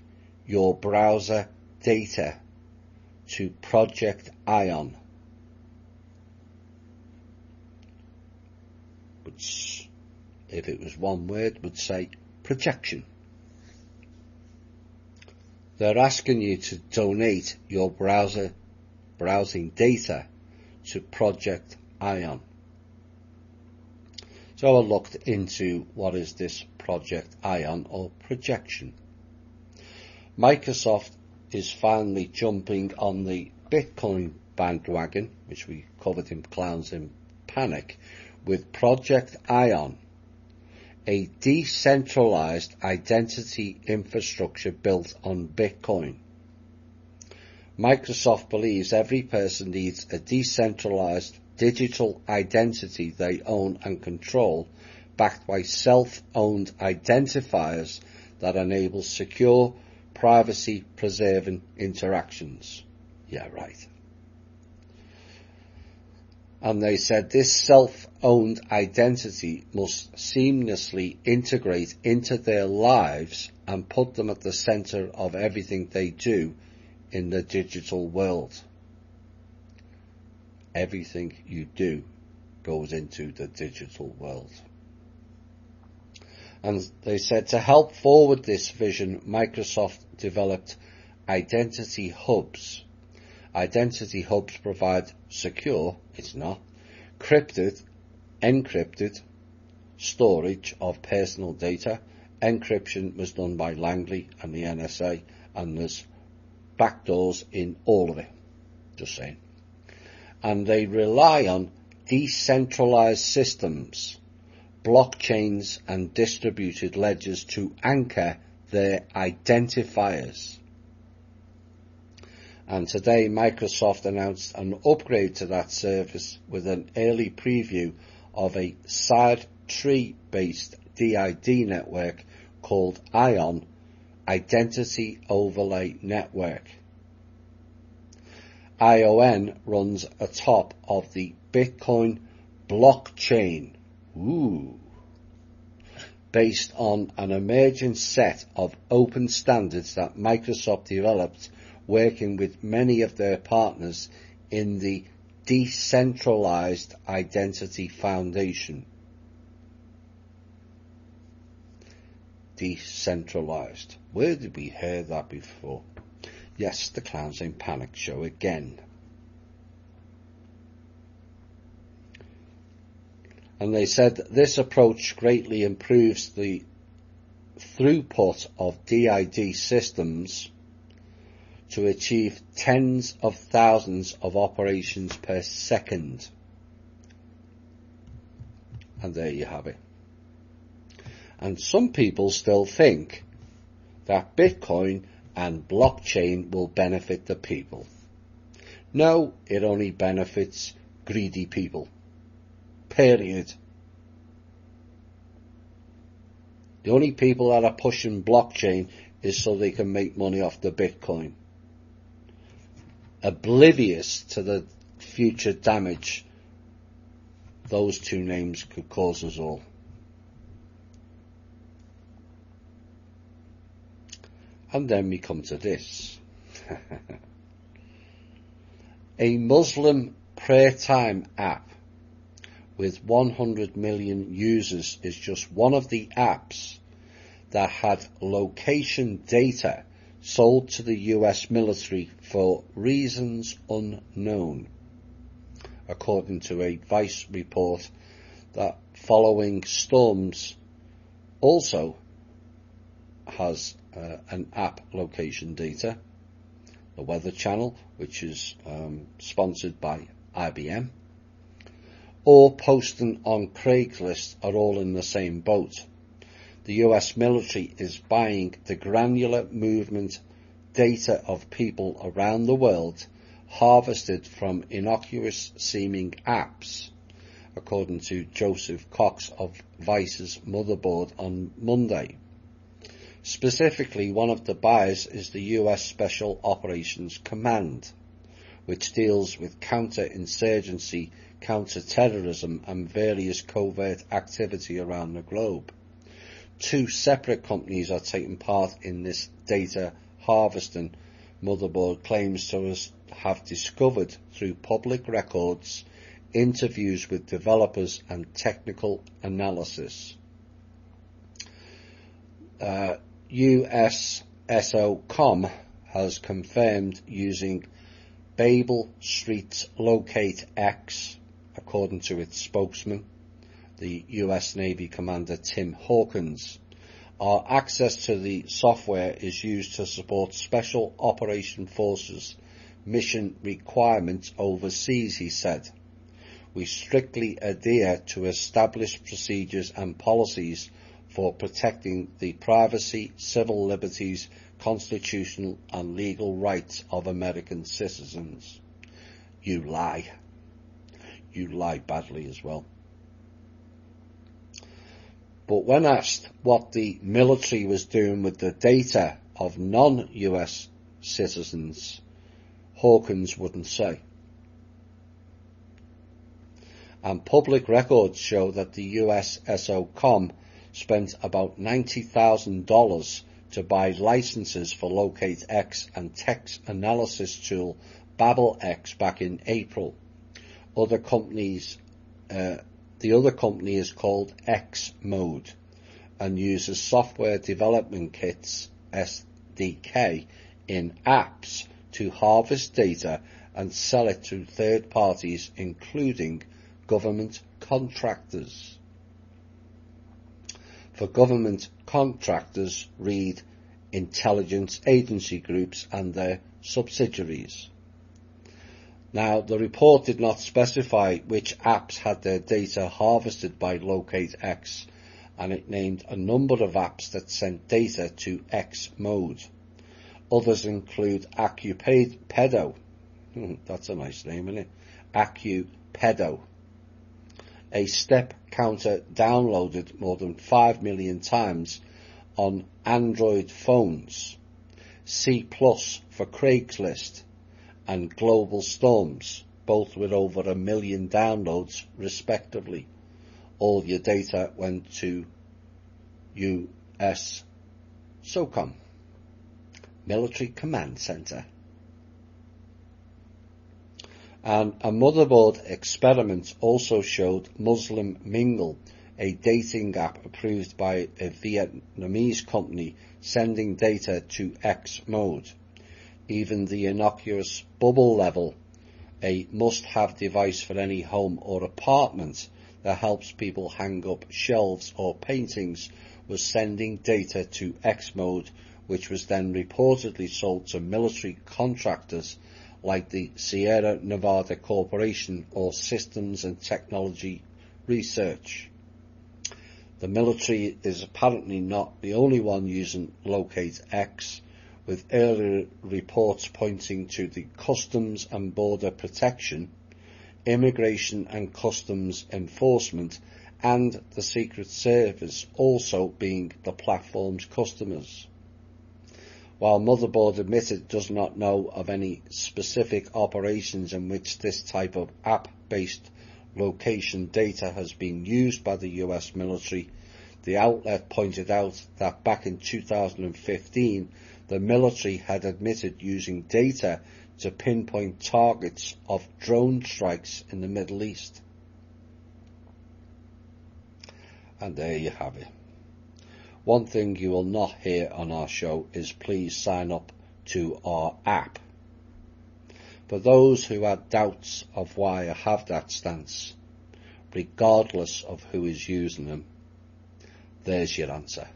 your browser data to Project Ion, which, if it was one word, would say projection. They're asking you to donate your browsing data to Project Ion. So I looked into what is this Project Ion or projection. Microsoft is finally jumping on the Bitcoin bandwagon, which we covered in Clowns in Panic, with Project Ion, a decentralized identity infrastructure built on Bitcoin. Microsoft believes every person needs a decentralized digital identity they own and control, backed by self-owned identifiers that enable secure, privacy-preserving interactions. Yeah, right. And they said this self-owned identity must seamlessly integrate into their lives and put them at the center of everything they do in the digital world. Everything you do goes into the digital world. And they said to help forward this vision, Microsoft developed identity hubs. Identity hubs provide secure, it's not, encrypted storage of personal data. Encryption was done by Langley and the NSA, and there's backdoors in all of it. Just saying. And they rely on decentralized systems, blockchains and distributed ledgers to anchor their identifiers. And today Microsoft announced an upgrade to that service with an early preview of a side tree based DID network called ION, Identity Overlay Network. ION runs atop of the Bitcoin blockchain, based on an emerging set of open standards that Microsoft developed working with many of their partners in the Decentralized Identity Foundation. Decentralized. Where did we hear that before? Yes, the Clowns in Panic show again. And they said this approach greatly improves the throughput of DID systems to achieve tens of thousands of operations per second. And there you have it. And some people still think that Bitcoin and blockchain will benefit the people. No, it only benefits greedy people. Period. The only people that are pushing blockchain is so they can make money off the Bitcoin. Oblivious to the future damage those two names could cause us all. And then we come to this. A Muslim prayer time app with 100 million users is just one of the apps that had location data sold to the US military for reasons unknown, according to a Vice report that following storms also has an app location data. The Weather Channel, which is sponsored by IBM, or posting on Craigslist are all in the same boat. The US military is buying the granular movement data of people around the world harvested from innocuous seeming apps, according to Joseph Cox of Vice's Motherboard on Monday. Specifically, one of the buyers is the US Special Operations Command, which deals with counter-insurgency, counter-terrorism and various covert activity around the globe. Two separate companies are taking part in this data harvesting, Motherboard claims to have discovered through public records, interviews with developers and technical analysis. USSOCOM has confirmed using Babel Street's Locate X, according to its spokesman, the US Navy Commander Tim Hawkins. Our access to the software is used to support Special Operation Forces mission requirements overseas, he said. We strictly adhere to established procedures and policies for protecting the privacy, civil liberties, constitutional and legal rights of American citizens. You lie. You lie badly as well. But when asked what the military was doing with the data of non-US citizens, Hawkins wouldn't say. And public records show that the USSOCOM spent about $90,000 to buy licenses for Locate X and text analysis tool BabelX back in April. The other company is called X-Mode and uses software development kits, SDK, in apps to harvest data and sell it to third parties, including government contractors. For government contractors, read intelligence agency groups and their subsidiaries. Now, the report did not specify which apps had their data harvested by Locate X, and it named a number of apps that sent data to X-Mode. Others include AccuPedo. That's a nice name, isn't it? AccuPedo. A step counter downloaded more than 5 million times on Android phones. C+ for Craigslist and Global Storms, both with over 1 million downloads respectively. All your data went to USSOCOM, Military Command Center. And a motherboard experiment also showed Muslim Mingle, a dating app approved by a Vietnamese company, sending data to X-Mode. Even the innocuous Bubble Level, a must-have device for any home or apartment that helps people hang up shelves or paintings, was sending data to X-Mode which was then reportedly sold to military contractors like the Sierra Nevada Corporation or Systems and Technology Research. The military is apparently not the only one using Locate X, with earlier reports pointing to the Customs and Border Protection, Immigration and Customs Enforcement, and the Secret Service also being the platform's customers. While Motherboard admitted it does not know of any specific operations in which this type of app-based location data has been used by the US military, the outlet pointed out that back in 2015, the military had admitted using data to pinpoint targets of drone strikes in the Middle East. And there you have it. One thing you will not hear on our show is please sign up to our app. For those who had doubts of why I have that stance, regardless of who is using them, there's your answer.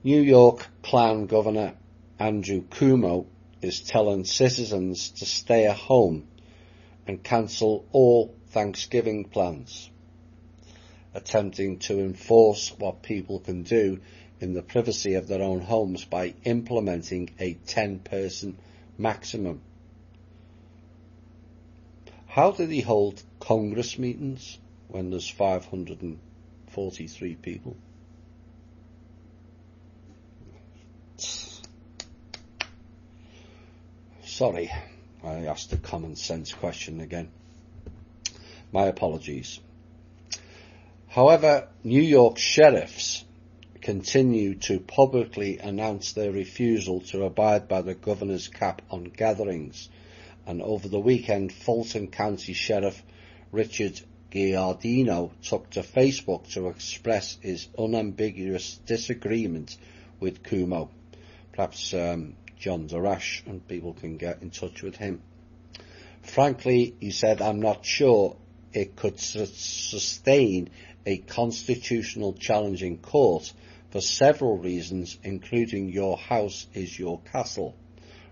New York clown Governor Andrew Cuomo is telling citizens to stay at home and cancel all Thanksgiving plans, attempting to enforce what people can do in the privacy of their own homes by implementing a 10-person maximum. How did he hold Congress meetings when there's 543 people? Sorry, I asked a common sense question again. My apologies. However, New York sheriffs continue to publicly announce their refusal to abide by the governor's cap on gatherings, and over the weekend Fulton County Sheriff Richard Giardino took to Facebook to express his unambiguous disagreement with Cuomo. Perhaps John Darash and people can get in touch with him. Frankly, he said, I'm not sure it could sustain a constitutional challenge in court for several reasons, including your house is your castle,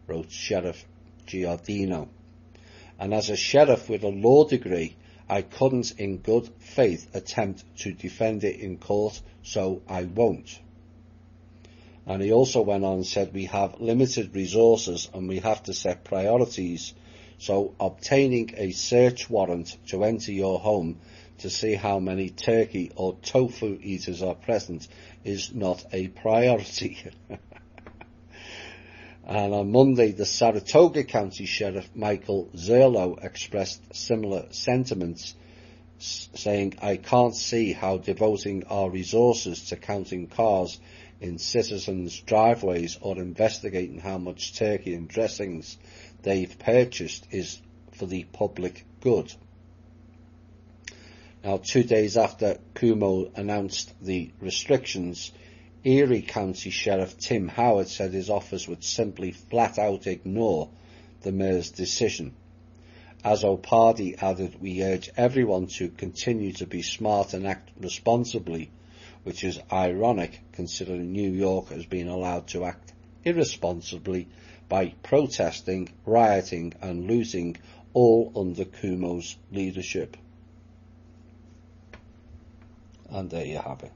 wrote Sheriff Giardino. And as a sheriff with a law degree, I couldn't in good faith attempt to defend it in court, so I won't. And he also went on and said, we have limited resources and we have to set priorities, so obtaining a search warrant to enter your home to see how many turkey or tofu eaters are present is not a priority. And on Monday, the Saratoga County Sheriff Michael Zerlo expressed similar sentiments, saying, I can't see how devoting our resources to counting cars in citizens' driveways or investigating how much turkey and dressings they've purchased is for the public good. Now, 2 days after Cuomo announced the restrictions, Erie County Sheriff Tim Howard said his office would simply flat out ignore the mayor's decision. As Opardi added, we urge everyone to continue to be smart and act responsibly, which is ironic considering New York has been allowed to act irresponsibly by protesting, rioting and looting, all under Cuomo's leadership. And there you have it.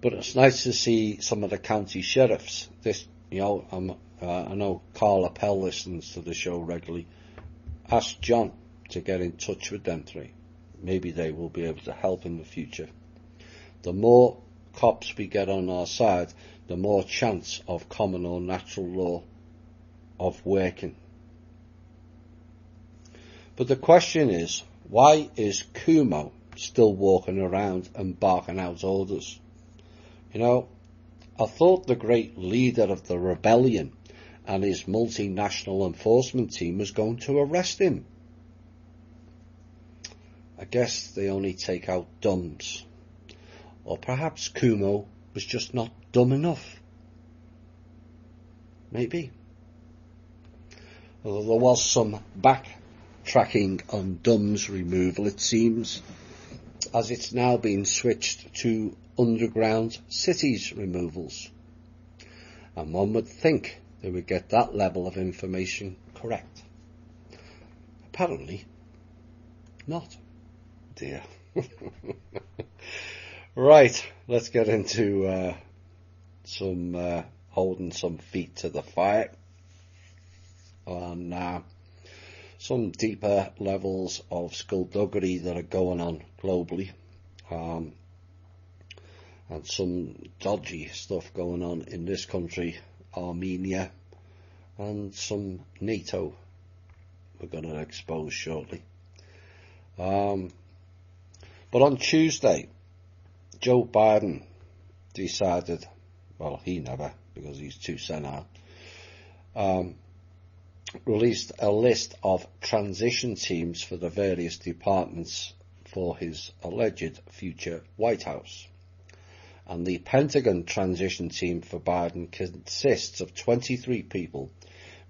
But it's nice to see some of the county sheriffs. I know Carl Appel listens to the show regularly. Ask John to get in touch with them three. Maybe they will be able to help in the future. The more cops we get on our side, the more chance of common or natural law of working. But the question is, why is Cuomo still walking around and barking out orders? You know, I thought the great leader of the rebellion and his multinational enforcement team was going to arrest him. I guess they only take out dumbs. Or perhaps Cuomo was just not dumb enough. Maybe. Although there was some tracking on DUMS removal, it seems, as it's now been switched to underground cities removals. And one would think they would get that level of information correct. Apparently not, dear. Right, let's get into some holding some feet to the fire on some deeper levels of skullduggery that are going on globally, and some dodgy stuff going on in this country, Armenia, and some NATO we're going to expose shortly. But on Tuesday, Joe Biden decided, well, he never, because he's too senile, released a list of transition teams for the various departments for his alleged future White House. And the Pentagon transition team for Biden consists of 23 people,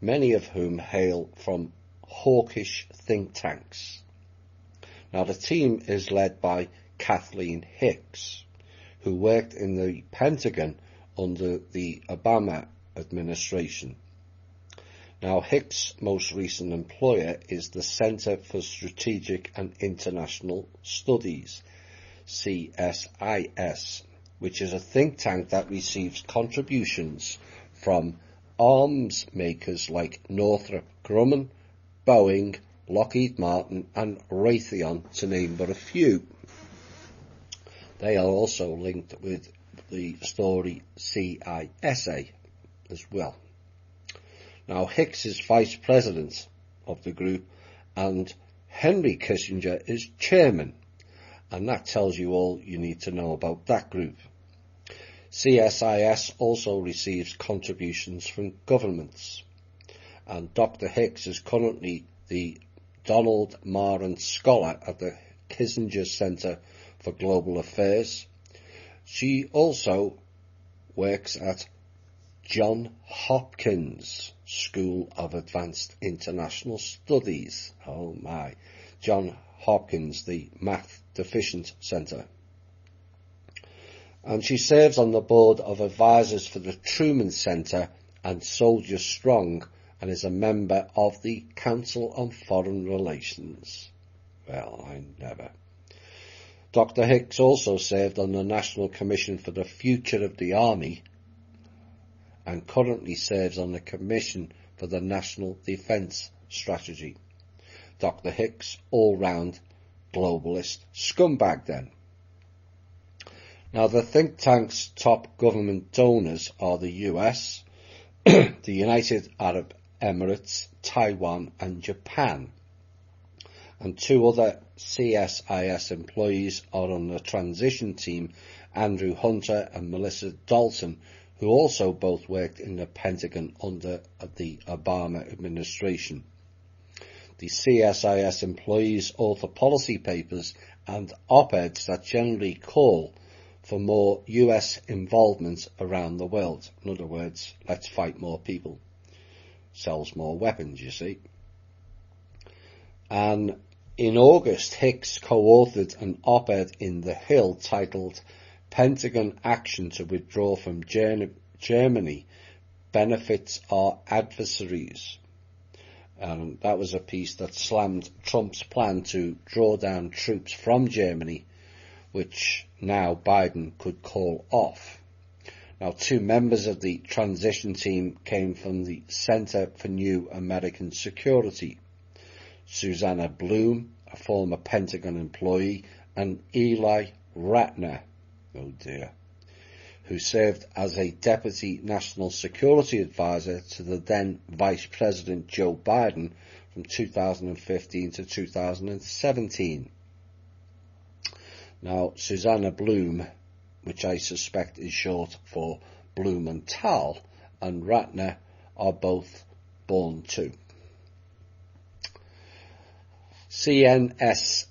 many of whom hail from hawkish think tanks. Now, the team is led by Kathleen Hicks, who worked in the Pentagon under the Obama administration. Now, Hicks' most recent employer is the Center for Strategic and International Studies, CSIS, which is a think tank that receives contributions from arms makers like Northrop Grumman, Boeing, Lockheed Martin and Raytheon, to name but a few. They are also linked with the story CISA as well. Now, Hicks is vice president of the group and Henry Kissinger is chairman, and that tells you all you need to know about that group. CSIS also receives contributions from governments, and Dr. Hicks is currently the Donald Marant Scholar at the Kissinger Center for Global Affairs. She also works at Johns Hopkins School of Advanced International Studies. Oh my. Johns Hopkins, the Math Deficient Center. And she serves on the board of advisors for the Truman Center and Soldiers Strong, and is a member of the Council on Foreign Relations. Well, I never. Dr. Hicks also served on the National Commission for the Future of the Army and currently serves on the Commission for the National Defense Strategy. Dr. Hicks, all-round globalist scumbag then. Now, the think tank's top government donors are the US, the United Arab Emirates, Taiwan and Japan. And two other CSIS employees are on the transition team, Andrew Hunter and Melissa Dalton, who also both worked in the Pentagon under the Obama administration. The CSIS employees author policy papers and op-eds that generally call for more US involvement around the world. In other words, let's fight more people. Sells more weapons, you see. And in August, Hicks co-authored an op-ed in The Hill titled Pentagon Action to Withdraw from Germany Benefits Our Adversaries. And that was a piece that slammed Trump's plan to draw down troops from Germany, which now Biden could call off. Now, two members of the transition team came from the Center for New American Security, Susanna Bloom, a former Pentagon employee, and Eli Ratner, oh dear, who served as a Deputy National Security Advisor to the then Vice President Joe Biden from 2015 to 2017. Now, Susanna Bloom, which I suspect is short for Blumenthal, and Ratner are both born too. CNSAS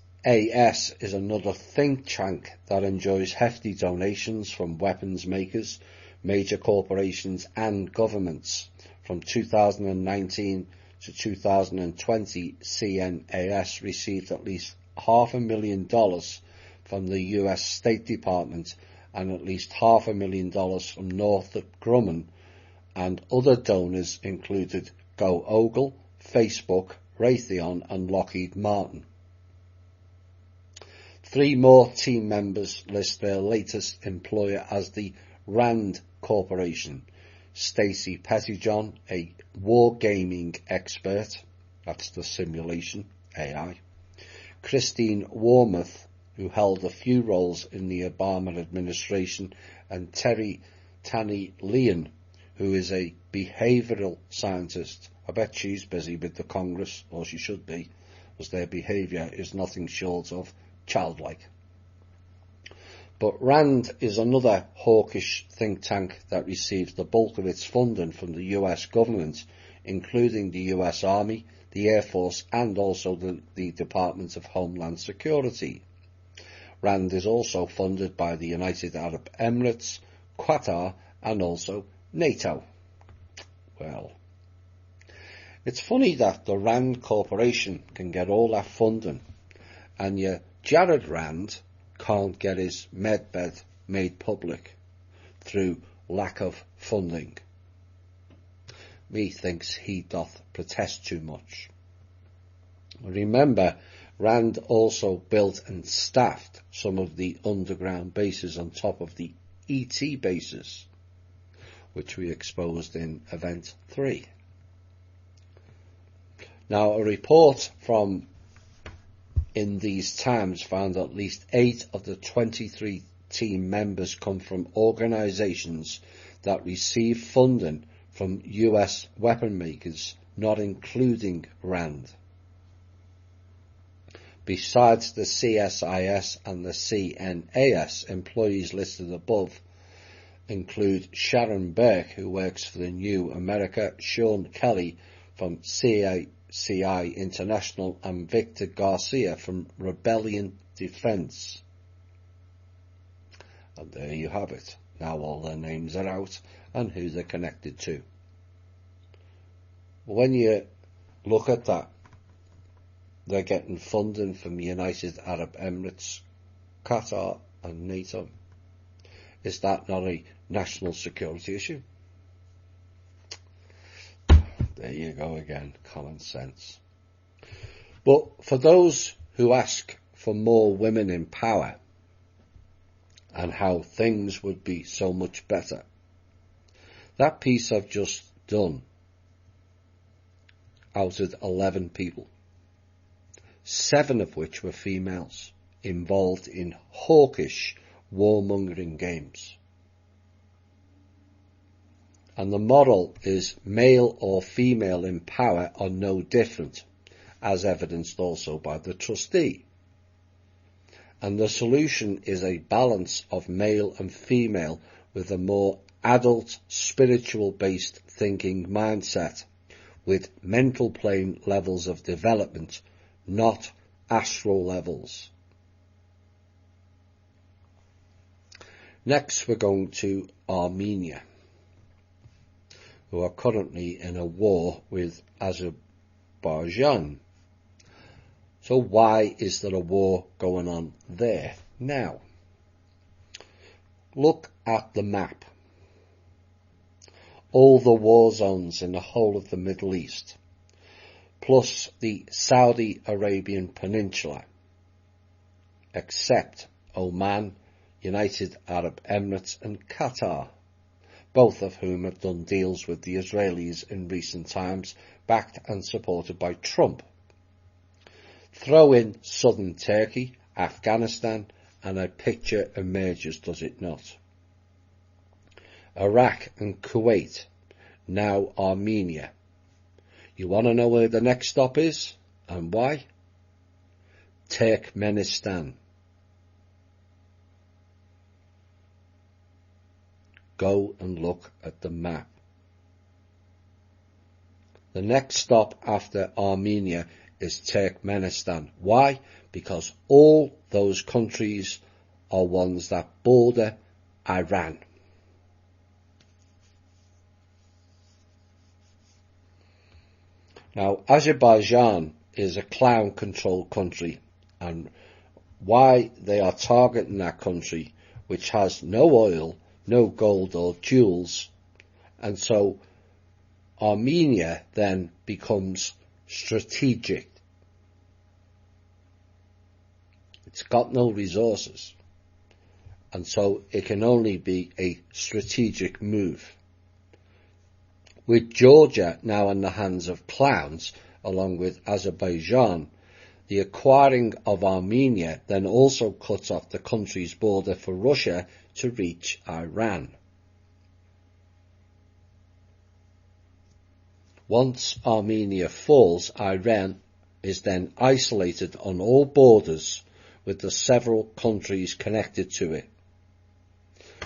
is another think tank that enjoys hefty donations from weapons makers, major corporations and governments. From 2019 to 2020, CNAS received at least $500,000 from the US State Department and at least $500,000 from Northrop Grumman, and other donors included Go Ogle, Facebook, Raytheon and Lockheed Martin. 3 more team members list their latest employer as the RAND Corporation. Stacey Pettyjohn, a wargaming expert, that's the simulation, AI. Christine Wormuth, who held a few roles in the Obama administration, and Tanny Leon, who is a behavioural scientist. I bet she's busy with the Congress, or she should be, as their behaviour is nothing short of childlike. But RAND is another hawkish think tank that receives the bulk of its funding from the US government, including the US Army, the Air Force and also the Department of Homeland Security. RAND is also funded by the United Arab Emirates, Qatar and also NATO. Well, it's funny that the RAND Corporation can get all that funding and yet Jared Rand can't get his medbed made public through lack of funding. Methinks he doth protest too much. Remember, Rand also built and staffed some of the underground bases on top of the ET bases, which we exposed in Event 3. Now, a report from In These Times found at least 8 of the 23 team members come from organisations that receive funding from US weapon makers, not including RAND. Besides the CSIS and the CNAS, employees listed above include Sharon Burke, who works for the New America, Sean Kelly from CI International and Victor Garcia from Rebellion Defense. And there you have it. Now all their names are out and who they're connected to. When you look at that, they're getting funding from the United Arab Emirates, Qatar and NATO. Is that not a national security issue? There you go again, common sense. But for those who ask for more women in power and how things would be so much better, that piece I've just done outed 11 people, 7 of which were females involved in hawkish warmongering games. And the model is male or female in power are no different, as evidenced also by the trustee. And the solution is a balance of male and female with a more adult, spiritual-based thinking mindset, with mental plane levels of development, not astral levels. Next we're going to Armenia, who are currently in a war with Azerbaijan. So why is there a war going on there now? Look at the map. All the war zones in the whole of the Middle East, plus the Saudi Arabian Peninsula, except Oman, United Arab Emirates and Qatar, both of whom have done deals with the Israelis in recent times, backed and supported by Trump. Throw in southern Turkey, Afghanistan, and a picture emerges, does it not? Iraq and Kuwait, now Armenia. You want to know where the next stop is and why? Turkmenistan. Go and look at the map. The next stop after Armenia is Turkmenistan. Why? Because all those countries are ones that border Iran. Now, Azerbaijan is a clown-controlled country, and why they are targeting that country, which has no oil, no gold or jewels, and so Armenia then becomes strategic. It's got no resources, and so it can only be a strategic move. With Georgia now in the hands of clowns, along with Azerbaijan, the acquiring of Armenia then also cuts off the country's border for Russia to reach Iran. Once Armenia falls, Iran is then isolated on all borders with the several countries connected to it.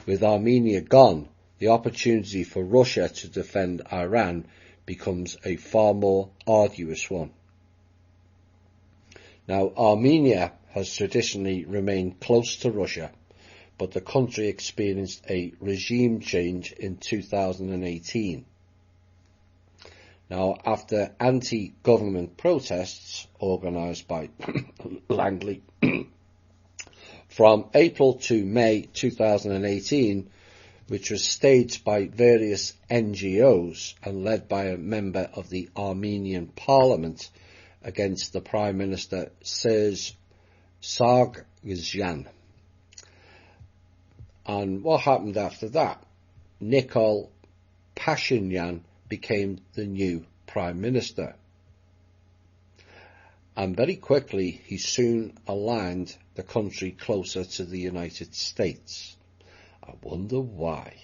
With Armenia gone, the opportunity for Russia to defend Iran becomes a far more arduous one. Now, Armenia has traditionally remained close to Russia, but the country experienced a regime change in 2018. Now, after anti-government protests organised by Langley from April to May 2018, which was staged by various NGOs and led by a member of the Armenian Parliament against the Prime Minister Serge Sargsyan. And what happened after that? Nikol Pashinyan became the new Prime Minister. And very quickly he soon aligned the country closer to the United States. I wonder why.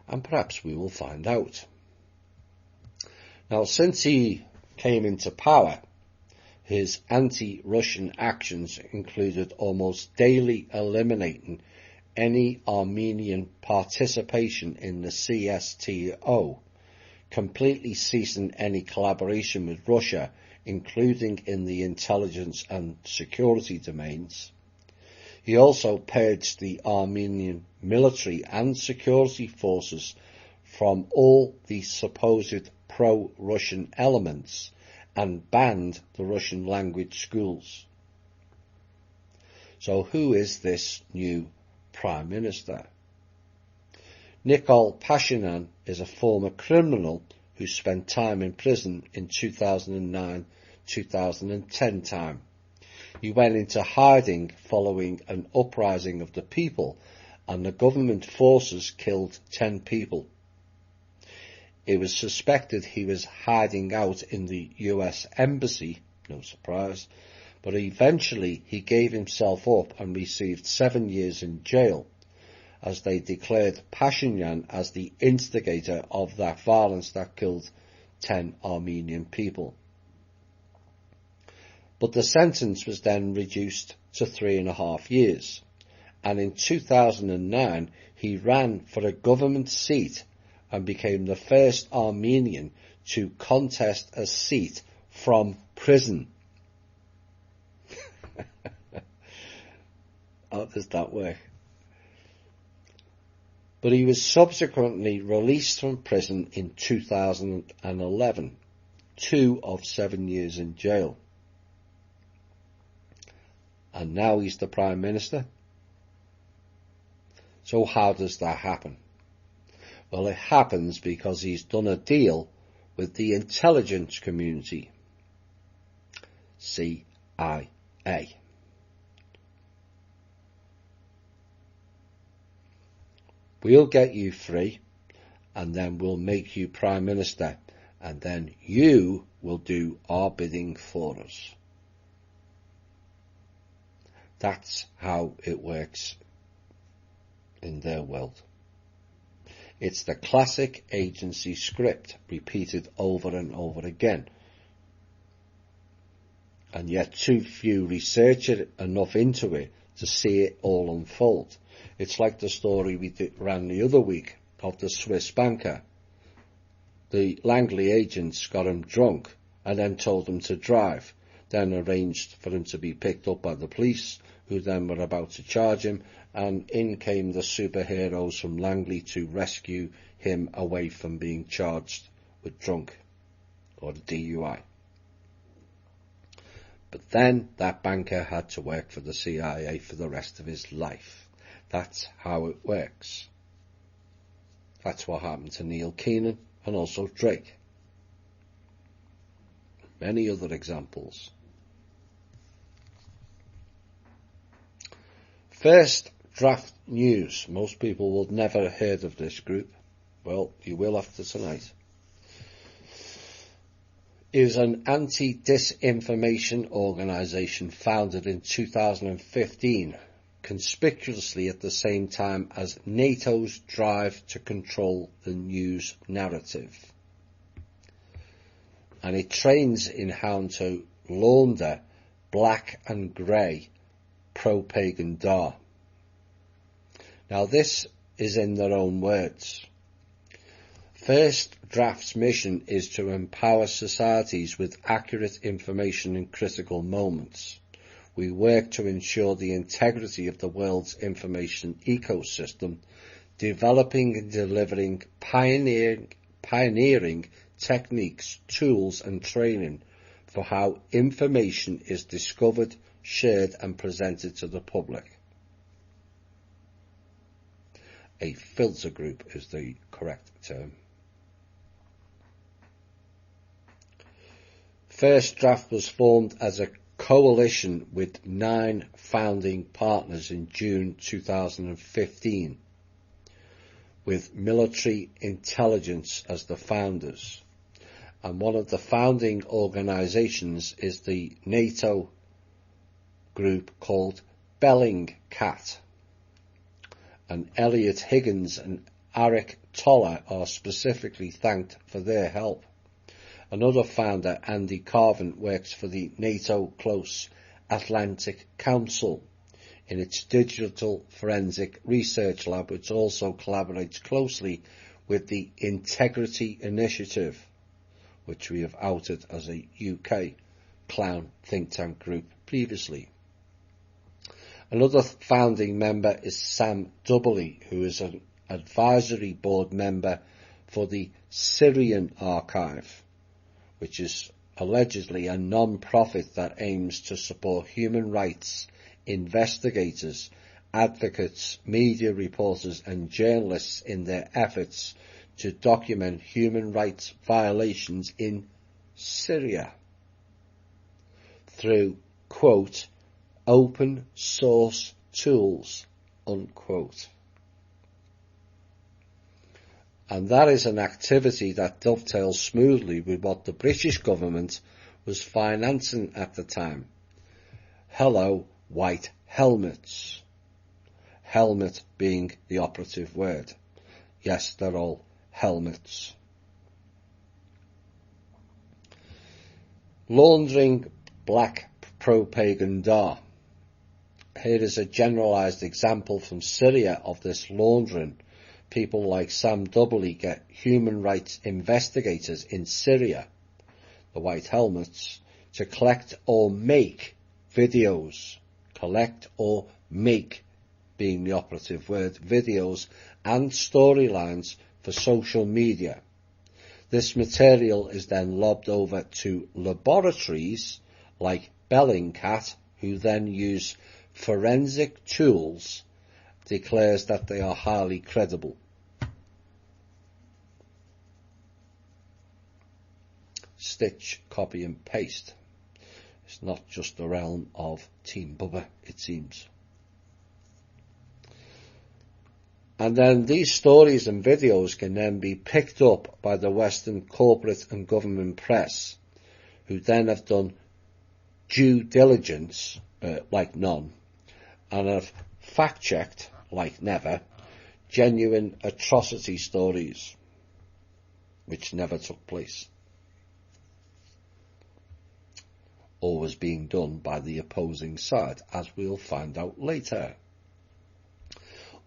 And perhaps we will find out. Now, since he came into power, his anti-Russian actions included almost daily eliminating any Armenian participation in the CSTO, completely ceasing any collaboration with Russia, including in the intelligence and security domains. He also purged the Armenian military and security forces from all the supposed pro-Russian elements and banned the Russian language schools. So who is this new Prime Minister? Nikol Pashinyan is a former criminal who spent time in prison in 2009-2010 time. He went into hiding following an uprising of the people, and the government forces killed 10 people. It was suspected he was hiding out in the US Embassy, no surprise, but eventually he gave himself up and received 7 years in jail, as they declared Pashinyan as the instigator of that violence that killed 10 Armenian people. But the sentence was then reduced to 3.5 years, and in 2009 he ran for a government seat and became the first Armenian to contest a seat from prison. How does that work? But he was subsequently released from prison in 2011, 2 of 7 years in jail. And now he's the Prime Minister. So how does that happen? Well, it happens because he's done a deal with the intelligence community, CIA. We'll get you free, and then we'll make you Prime Minister, and then you will do our bidding for us. That's how it works in their world. It's the classic agency script repeated over and over again. And yet too few research enough into it to see it all unfold. It's like the story we ran the other week of the Swiss banker. The Langley agents got him drunk and then told him to drive, then arranged for him to be picked up by the police, who then were about to charge him, and in came the superheroes from Langley to rescue him away from being charged with drunk. or the DUI. But then that banker had to work for the CIA for the rest of his life. That's how it works. That's what happened to Neil Keenan and also Drake. Many other examples. First Draft News. Most people will never have heard of this group. Well, you will after tonight. Is an anti-disinformation organisation founded in 2015, conspicuously at the same time as NATO's drive to control the news narrative. And it trains in how to launder black and grey propaganda. Now this is in their own words. First Draft's mission is to empower societies with accurate information in critical moments. We work to ensure the integrity of the world's information ecosystem, developing and delivering pioneering techniques, tools and training for how information is discovered, shared and presented to the public. A filter group is the correct term. First Draft was formed as a coalition with 9 founding partners in June 2015, with military intelligence as the founders. And one of the founding organisations is the NATO group called Bellingcat. And Elliot Higgins and Eric Toller are specifically thanked for their help. Another founder, Andy Carvin, works for the NATO Close Atlantic Council in its digital forensic research lab, which also collaborates closely with the Integrity Initiative, which we have outed as a UK clown think tank group previously. Another founding member is Sam Doubly, who is an advisory board member for the Syrian Archive, which is allegedly a non-profit that aims to support human rights investigators, advocates, media reporters and journalists in their efforts to document human rights violations in Syria through, quote, open source tools, unquote. And that is an activity that dovetails smoothly with what the British government was financing at the time. Hello, white helmets. Helmet being the operative word. Yes, they're all helmets. Laundering black propaganda. Here is a generalised example from Syria of this laundering. People like Sam Doubly get human rights investigators in Syria, the white helmets, to collect or make videos. Collect or make being the operative word, videos and storylines for social media. This material is then lobbed over to laboratories like Bellingcat, who then use forensic tools, declares that they are highly credible. Stitch, copy and paste. It's not just the realm of Team Bubba, it seems. And then these stories and videos can then be picked up by the Western corporate and government press, who then have done due diligence, like none, and have fact-checked, like never, genuine atrocity stories, which never took place, or was being done by the opposing side, as we'll find out later.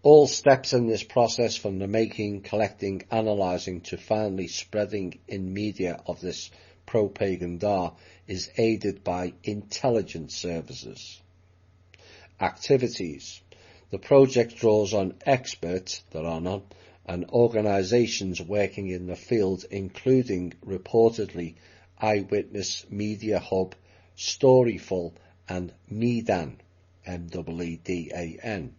All steps in this process, from the making, collecting, analysing to finally spreading in media of this propaganda, is aided by intelligence services. Activities. The project draws on experts, there are none, and organisations working in the field, including, reportedly, Eyewitness Media Hub, Storyful and Medan, Meedan.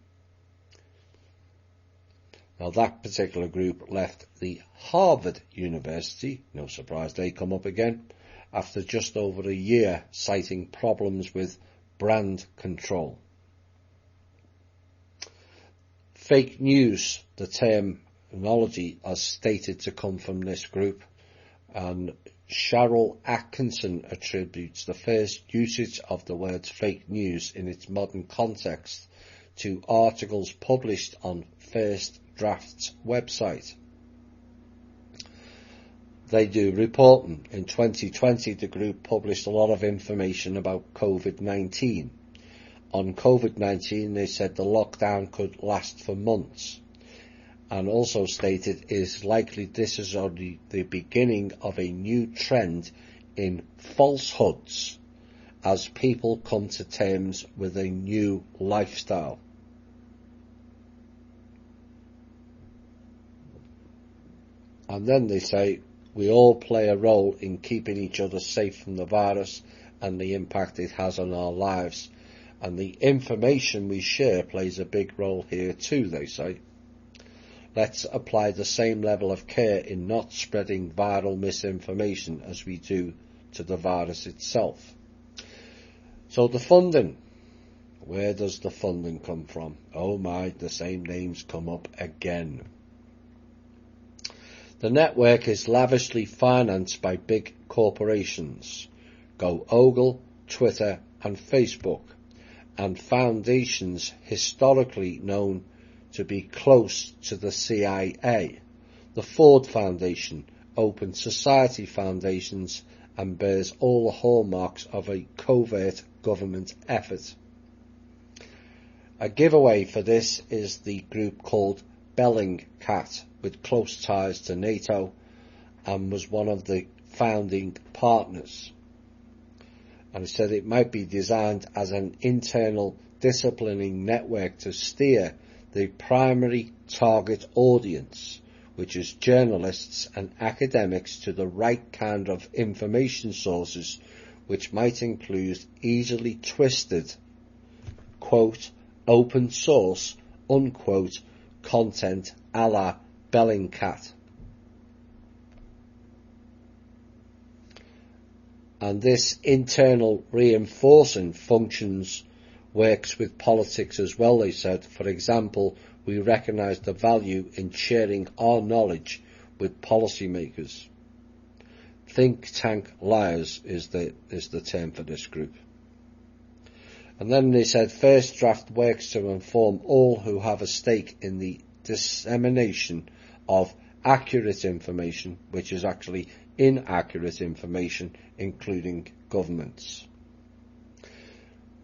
Now that particular group left the Harvard University, no surprise they come up again, after just over a year citing problems with brand control. Fake news, the terminology as stated to come from this group, and Cheryl Atkinson attributes the first usage of the word fake news in its modern context to articles published on First Draft's website. They do reporting. In 2020, the group published a lot of information about COVID-19. On COVID-19, they said the lockdown could last for months, and also stated it is likely this is only the beginning of a new trend in falsehoods as people come to terms with a new lifestyle. And then they say, we all play a role in keeping each other safe from the virus and the impact it has on our lives. And the information we share plays a big role here too, they say. Let's apply the same level of care in not spreading viral misinformation as we do to the virus itself. So the funding. Where does the funding come from? Oh my, the same names come up again. The network is lavishly financed by big corporations, Google, Twitter and Facebook, and foundations historically known to be close to the CIA, the Ford Foundation, Open Society Foundations, and bears all the hallmarks of a covert government effort. A giveaway for this is the group called Bellingcat, with close ties to NATO, and was one of the founding partners. And it said it might be designed as an internal disciplining network to steer the primary target audience, which is journalists and academics, to the right kind of information sources, which might include easily twisted, quote, open source, unquote, content a la Bellingcat. And this internal reinforcing functions works with politics as well, they said. For example, we recognise the value in sharing our knowledge with policymakers. Think tank liars is the term for this group. And then they said First Draft works to inform all who have a stake in the dissemination of accurate information, which is actually inaccurate information, including governments.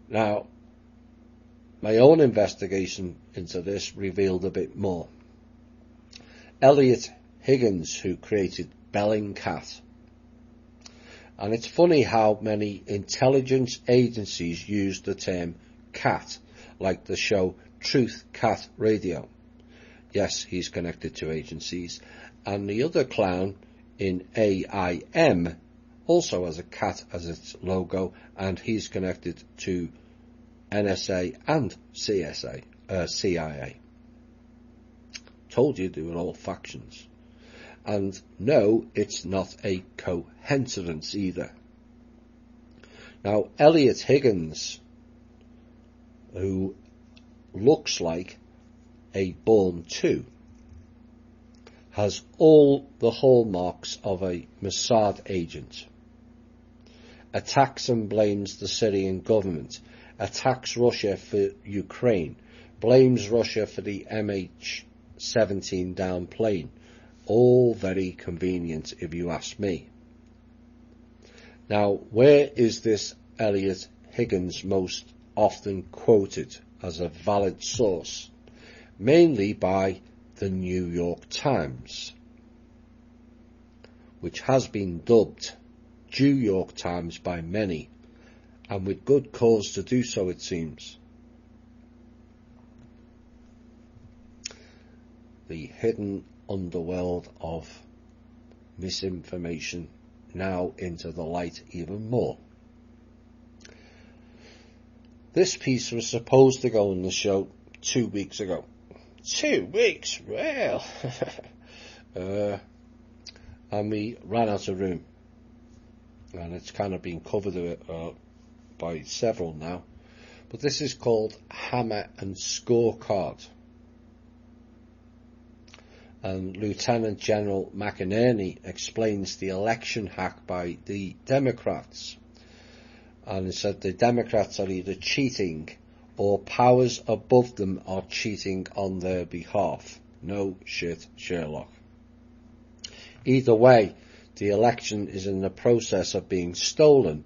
Now, my own investigation into this revealed a bit more. Elliot Higgins, who created Bellingcat. And it's funny how many intelligence agencies use the term cat, like the show Truth Cat Radio. Yes, he's connected to agencies. And the other clown in AIM also has a cat as its logo, and he's connected to NSA and CIA. Told you they were all factions. And no, it's not a coincidence either. Now, Elliot Higgins, who looks like a Born 2, has all the hallmarks of a Mossad agent. Attacks and blames the Syrian government. Attacks Russia for Ukraine. Blames Russia for the MH17 down plane. All very convenient, if you ask me. Now, where is this Elliot Higgins most often quoted as a valid source? Mainly by the New York Times, which has been dubbed Jew York Times by many, and with good cause to do so, it seems. The hidden underworld of misinformation now into the light even more. This piece was supposed to go on the show 2 weeks ago. 2 weeks? Well. And we ran out of room. And it's kind of been covered by several now. But this is called Hammer and Scorecard. And Lieutenant General McInerney explains the election hack by the Democrats. And he said the Democrats are either cheating or powers above them are cheating on their behalf. No shit, Sherlock. Either way, the election is in the process of being stolen,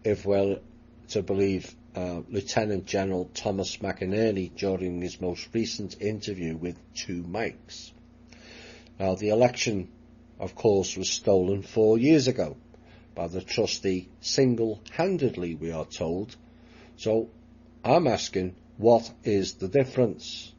if we're to believe Lieutenant General Thomas McInerney during his most recent interview with 2 Mics. Now, the election, of course, was stolen 4 years ago by the trustee single-handedly, we are told. So I'm asking, what is the difference?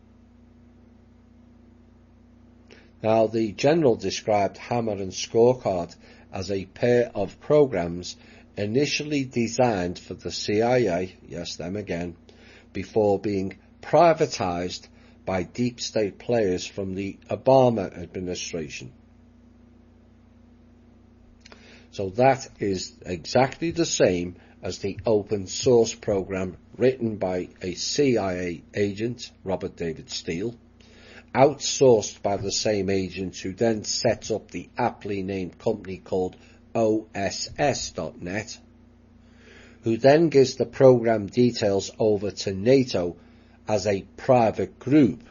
Now, the General described Hammer and Scorecard as a pair of programs initially designed for the CIA, yes, them again, before being privatized by deep state players from the Obama administration. So that is exactly the same as the open source program written by a CIA agent, Robert David Steele, outsourced by the same agent who then sets up the aptly named company called OSS.net, who then gives the program details over to NATO as a private group.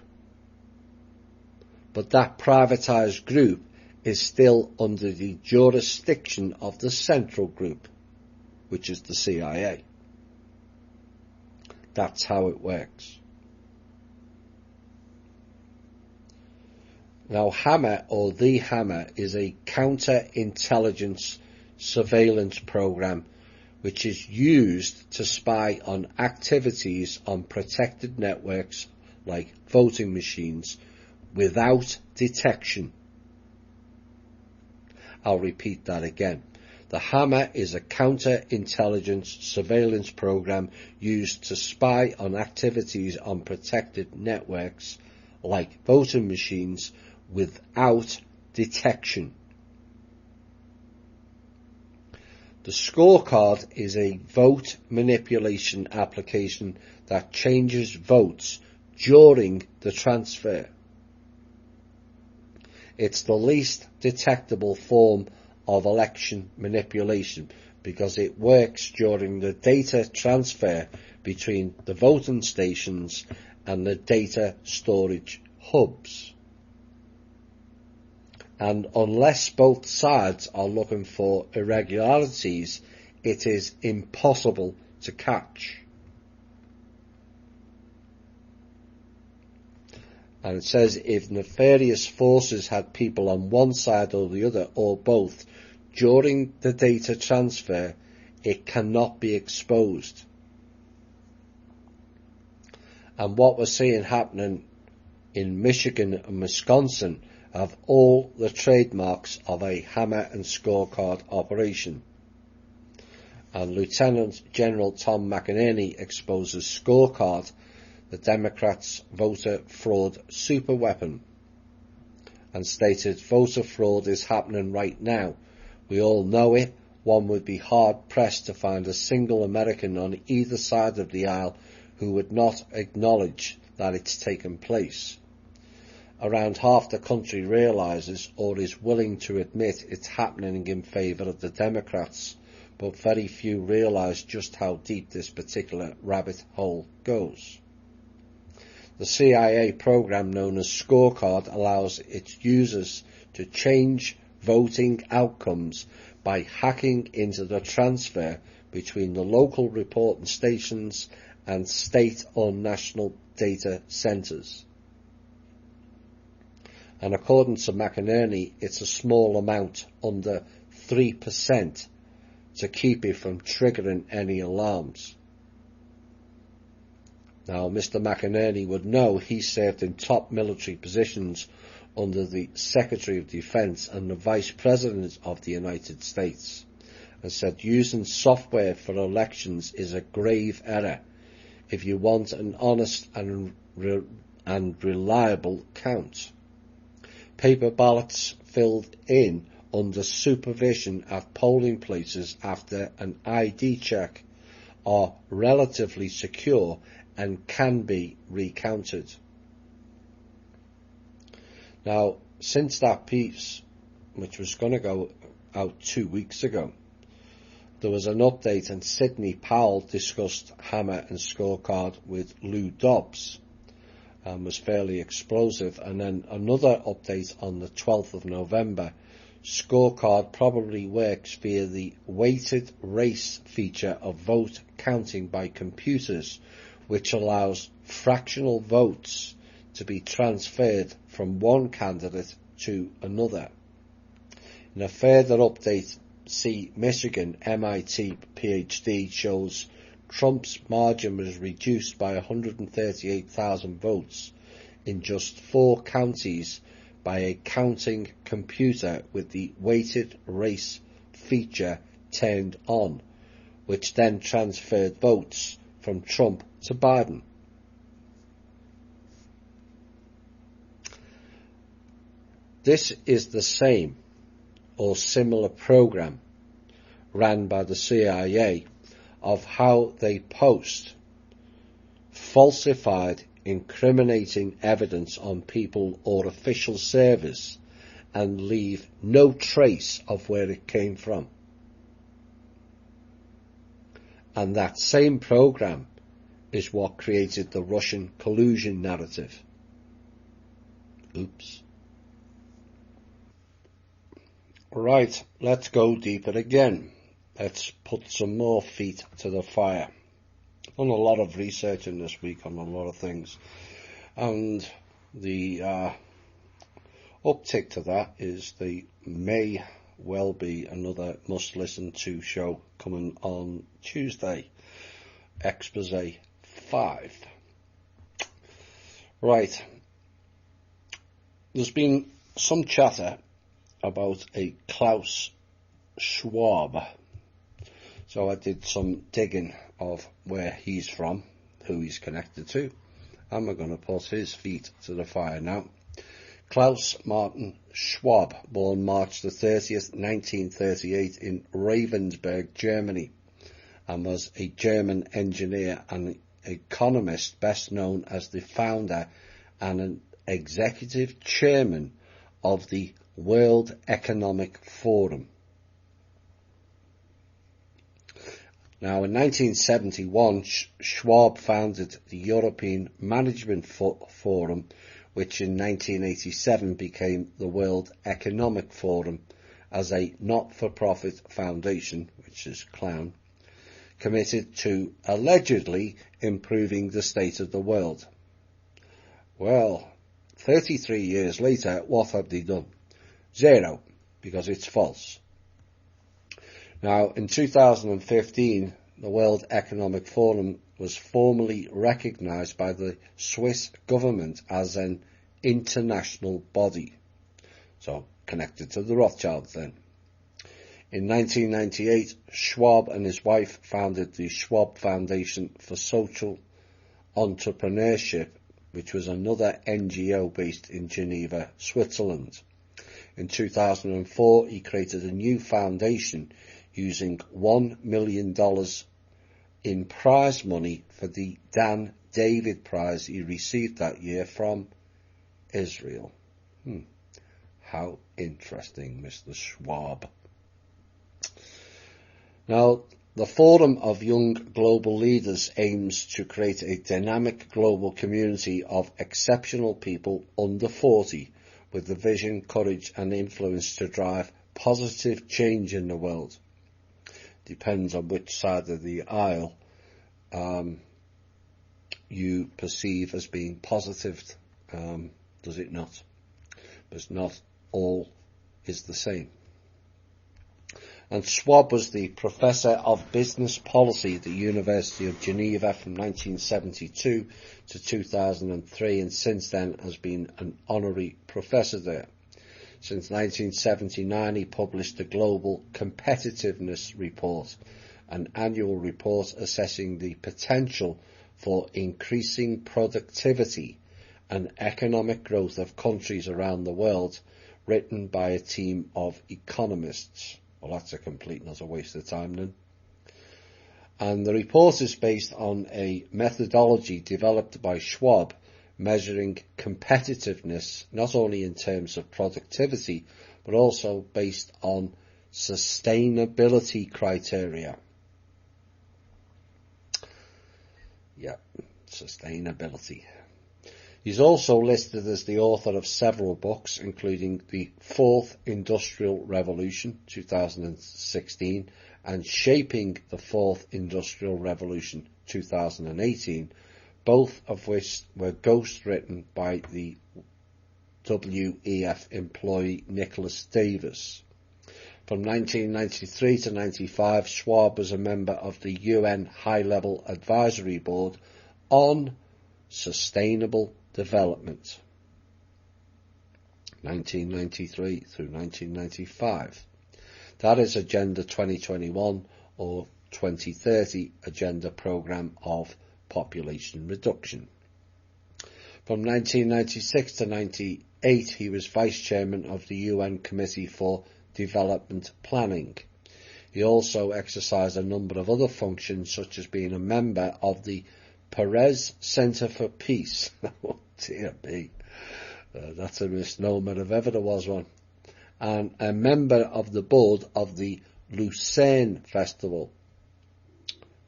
But that privatized group is still under the jurisdiction of the central group, which is the CIA. That's how it works. Now, Hammer, or the Hammer, is a counterintelligence surveillance program which is used to spy on activities on protected networks like voting machines without detection. I'll repeat that again. The Hammer is a counterintelligence surveillance program used to spy on activities on protected networks like voting machines without detection. The Scorecard is a vote manipulation application that changes votes during the transfer. It's the least detectable form of election manipulation because it works during the data transfer between the voting stations and the data storage hubs. And unless both sides are looking for irregularities, it is impossible to catch. And it says if nefarious forces had people on one side or the other, or both, during the data transfer, it cannot be exposed. And what we're seeing happening in Michigan and Wisconsin have all the trademarks of a Hammer and Scorecard operation. And Lieutenant General Tom McInerney exposes Scorecard, the Democrats' voter fraud superweapon, and stated voter fraud is happening right now. We all know it. One would be hard pressed to find a single American on either side of the aisle who would not acknowledge that it's taken place. Around half the country realises or is willing to admit it's happening in favour of the Democrats, but very few realise just how deep this particular rabbit hole goes. The CIA program known as Scorecard allows its users to change voting outcomes by hacking into the transfer between the local reporting stations and state or national data centres. And according to McInerney, it's a small amount, under 3%, to keep it from triggering any alarms. Now, Mr. McInerney would know he served in top military positions under the Secretary of Defense and the Vice President of the United States, and said using software for elections is a grave error if you want an honest and reliable count. Paper ballots filled in under supervision at polling places after an ID check are relatively secure and can be recounted. Now, since that piece, which was going to go out 2 weeks ago, there was an update, and Sidney Powell discussed Hammer and Scorecard with Lou Dobbs, and was fairly explosive. And then another update on the 12th of November. Scorecard probably works via the weighted race feature of vote counting by computers, which allows fractional votes to be transferred from one candidate to another. In a further update, see Michigan MIT PhD shows Trump's margin was reduced by 138,000 votes in just 4 counties by a counting computer with the weighted race feature turned on, which then transferred votes from Trump to Biden. This is the same or similar program ran by the CIA of how they post falsified, incriminating evidence on people or official servers and leave no trace of where it came from. And that same program is what created the Russian collusion narrative. Oops. Right, let's go deeper again. Let's put some more feet to the fire. I've done a lot of research in this week on a lot of things, and the uptick to that is there may well be another must listen to show coming on Tuesday, Expose 5. Right, there's been some chatter about a Klaus Schwab. So I did some digging of where he's from, who he's connected to, and we're going to put his feet to the fire now. Klaus Martin Schwab, born March the 30th, 1938 in Ravensburg, Germany, and was a German engineer and economist best known as the founder and an executive chairman of the World Economic Forum. Now, in 1971, Schwab founded the European Management Forum, which in 1987 became the World Economic Forum, as a not-for-profit foundation, which is clown, committed to allegedly improving the state of the world. Well, 33 years later, what have they done? Zero, because it's false. Now, in 2015, the World Economic Forum was formally recognised by the Swiss government as an international body, so connected to the Rothschilds then. In 1998, Schwab and his wife founded the Schwab Foundation for Social Entrepreneurship, which was another NGO based in Geneva, Switzerland. In 2004, he created a new foundation using $1 million in prize money for the Dan David Prize he received that year from Israel. How interesting, Mr. Schwab. Now, the Forum of Young Global Leaders aims to create a dynamic global community of exceptional people under 40 with the vision, courage and influence to drive positive change in the world. Depends on which side of the aisle you perceive as being positive, does it not? But not all is the same. And Schwab was the Professor of Business Policy at the University of Geneva from 1972 to 2003, and since then has been an honorary professor there. Since 1979 he published the Global Competitiveness Report, an annual report assessing the potential for increasing productivity and economic growth of countries around the world, written by a team of economists. Well, that's a complete and utter waste of time then. And the report is based on a methodology developed by Schwab, measuring competitiveness not only in terms of productivity, but also based on sustainability criteria. Yeah, sustainability. He's also listed as the author of several books, including The Fourth Industrial Revolution, 2016, and Shaping the Fourth Industrial Revolution, 2018, both of which were ghostwritten by the WEF employee Nicholas Davis. From 1993 to 95, Schwab was a member of the UN High-Level Advisory Board on Sustainable Development, 1993 through 1995. That is Agenda 2021 or 2030 Agenda Programme of Population Reduction. From 1996 to 98, he was Vice Chairman of the UN Committee for Development Planning. He also exercised a number of other functions, such as being a member of the Perez Center for Peace. Oh dear me, that's a misnomer if ever there was one. And a member of the board of the Lucerne Festival,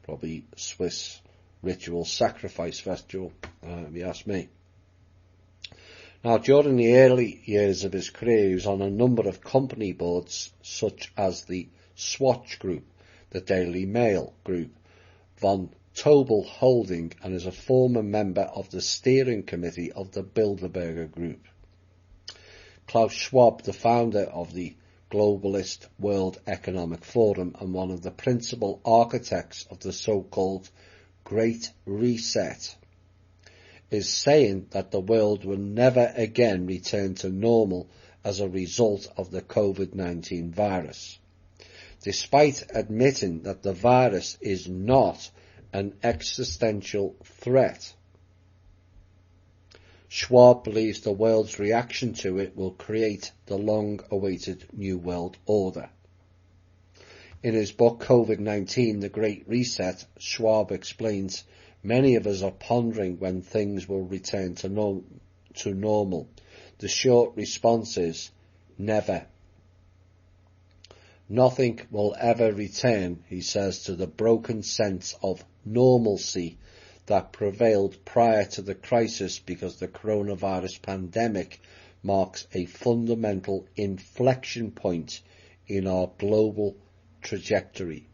probably Swiss ritual sacrifice festival, if you ask me. Now, during the early years of his career, he was on a number of company boards, such as the Swatch Group, the Daily Mail Group, Von Tobel Holding, and is a former member of the steering committee of the Bilderberger Group. Klaus Schwab, the founder of the Globalist World Economic Forum and one of the principal architects of the so-called Great Reset, is saying that the world will never again return to normal as a result of the COVID-19 virus. Despite admitting that the virus is not an existential threat, Schwab believes the world's reaction to it will create the long-awaited New World Order. In his book COVID-19, The Great Reset, Schwab explains, many of us are pondering when things will return to normal. The short response is, never. Nothing will ever return, he says, to the broken sense of normalcy that prevailed prior to the crisis, because the coronavirus pandemic marks a fundamental inflection point in our global trajectory.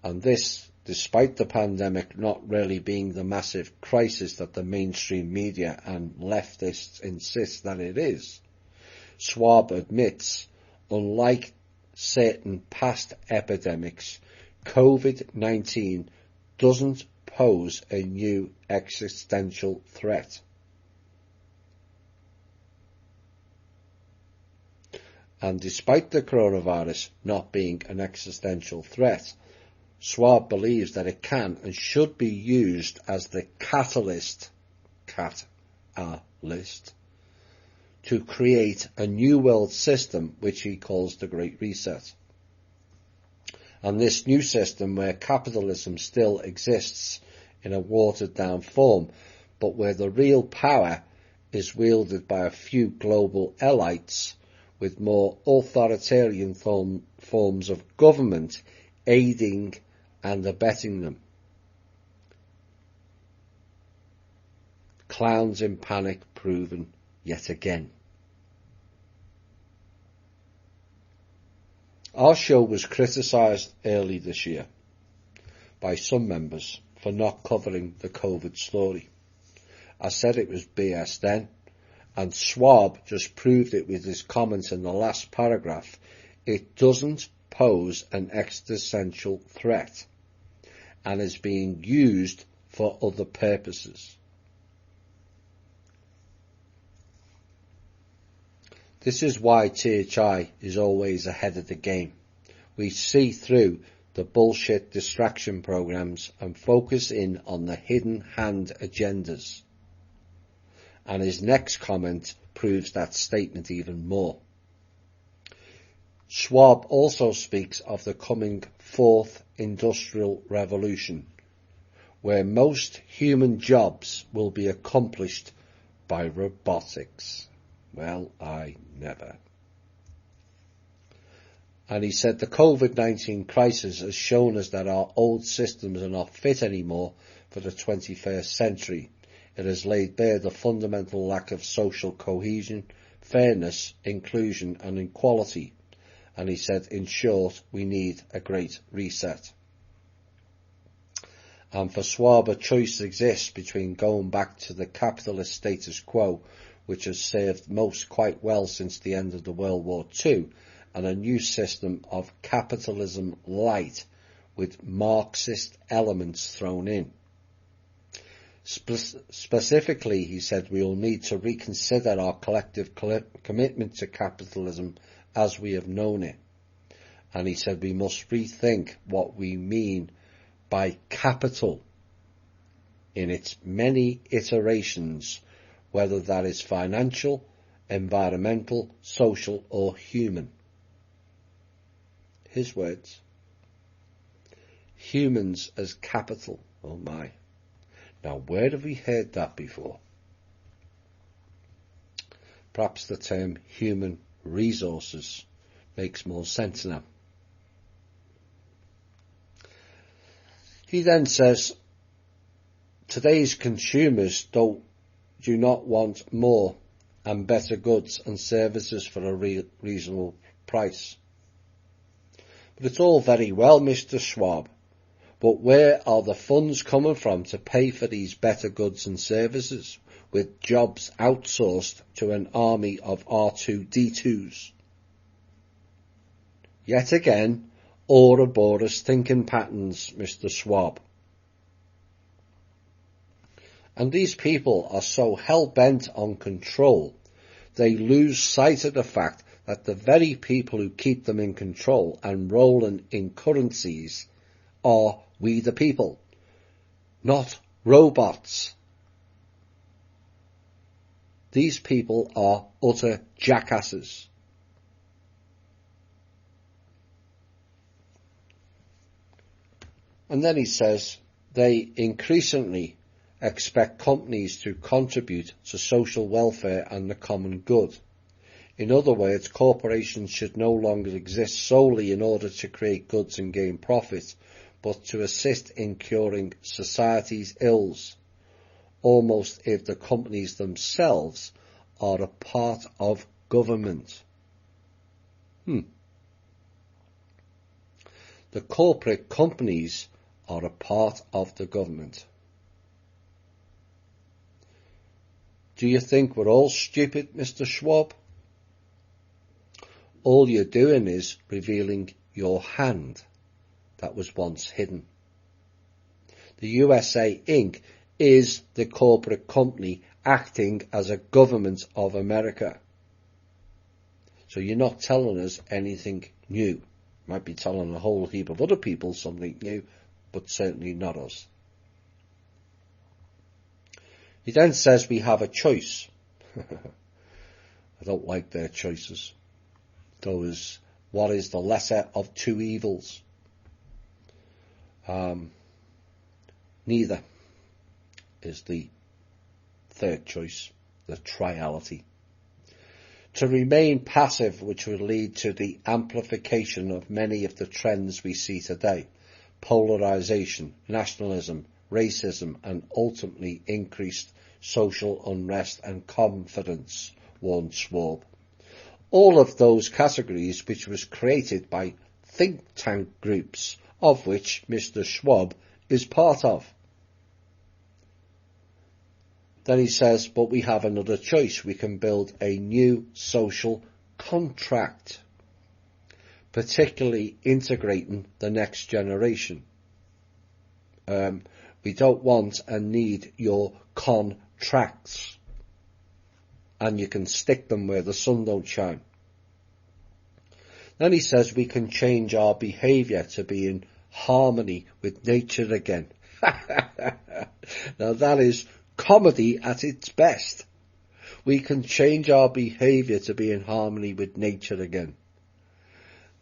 And this, despite the pandemic not really being the massive crisis that the mainstream media and leftists insist that it is. Schwab admits, unlike certain past epidemics, COVID-19 doesn't pose a new existential threat. And despite the coronavirus not being an existential threat, Schwab believes that it can and should be used as the catalyst, to create a new world system which he calls the Great Reset. And this new system, where capitalism still exists in a watered down form, but where the real power is wielded by a few global elites with more authoritarian forms of government aiding and abetting them. Clowns in panic proven yet again. Our show was criticised early this year by some members for not covering the COVID story. I said it was BS then, and Schwab just proved it with his comments in the last paragraph, it doesn't pose an existential threat and is being used for other purposes. This is why THI is always ahead of the game. We see through the bullshit distraction programs and focus in on the hidden hand agendas. And his next comment proves that statement even more. Schwab also speaks of the coming fourth industrial revolution, where most human jobs will be accomplished by robotics. Well, I never. And he said the COVID-19 crisis has shown us that our old systems are not fit anymore for the 21st century. It has laid bare the fundamental lack of social cohesion, fairness, inclusion and equality. And he said, in short, we need a great reset. And for Schwab, a choice exists between going back to the capitalist status quo, which has served most quite well since the end of the World War II, and a new system of capitalism light with Marxist elements thrown in. Specifically, he said, we will need to reconsider our collective commitment to capitalism as we have known it. And he said we must rethink what we mean by capital in its many iterations, whether that is financial, environmental, social or human. His words. Humans as capital. Oh my. Now where have we heard that before? Perhaps the term human resources makes more sense now. He then says, today's consumers do not want more and better goods and services for a reasonable price. But it's all very well, Mr. Schwab, but where are the funds coming from to pay for these better goods and services, with jobs outsourced to an army of R2-D2s? Yet again, Ouroboros thinking patterns, Mr. Schwab. And these people are so hell-bent on control, they lose sight of the fact that the very people who keep them in control and rolling in currencies are we the people, not robots. These people are utter jackasses. And then he says they increasingly expect companies to contribute to social welfare and the common good. In other words, corporations should no longer exist solely in order to create goods and gain profit, but to assist in curing society's ills, almost if the companies themselves are a part of government. The corporate companies are a part of the government. Do you think we're all stupid, Mr. Schwab? All you're doing is revealing your hand that was once hidden. The USA Inc. is the corporate company acting as a government of America. So you're not telling us anything new. You might be telling a whole heap of other people something new, but certainly not us. He then says we have a choice. I don't like their choices. Those, what is the lesser of two evils? Neither is the third choice, the triality. To remain passive, which would lead to the amplification of many of the trends we see today: polarization, nationalism, racism, and ultimately increased social unrest and confidence, warned Schwab. All of those categories which was created by think tank groups, of which Mr. Schwab is part of. Then he says, but we have another choice. We can build a new social contract, particularly integrating the next generation. We don't want and need your contracts, and you can stick them where the sun don't shine. Then he says we can change our behaviour to be in harmony with nature again. Now that is comedy at its best. We can change our behaviour to be in harmony with nature again.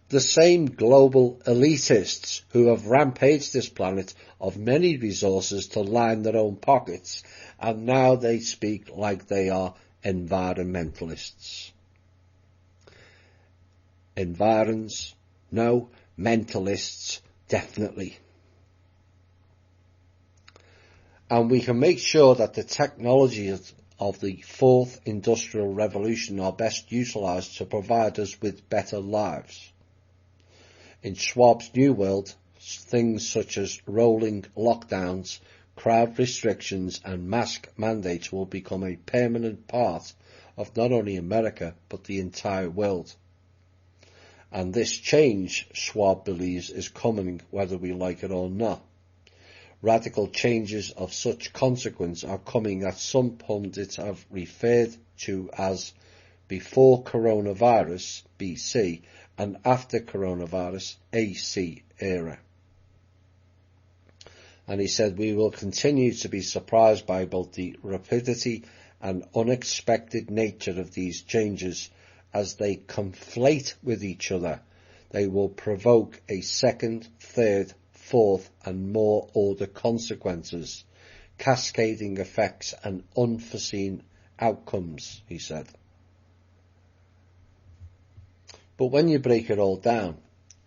The same global elitists who have rampaged this planet of many resources to line their own pockets, and now they speak like they are environmentalists. Environs, no. Mentalists, definitely. And we can make sure that the technologies of the fourth industrial revolution are best utilised to provide us with better lives. In Schwab's New World, things such as rolling lockdowns, crowd restrictions and mask mandates will become a permanent part of not only America but the entire world. And this change, Schwab believes, is coming whether we like it or not. Radical changes of such consequence are coming that some pundits have referred to as before coronavirus, BC, and after coronavirus, AC era. And he said we will continue to be surprised by both the rapidity and unexpected nature of these changes. As they conflate with each other, they will provoke a second, third, fourth and more order consequences, cascading effects and unforeseen outcomes, he said. But when you break it all down,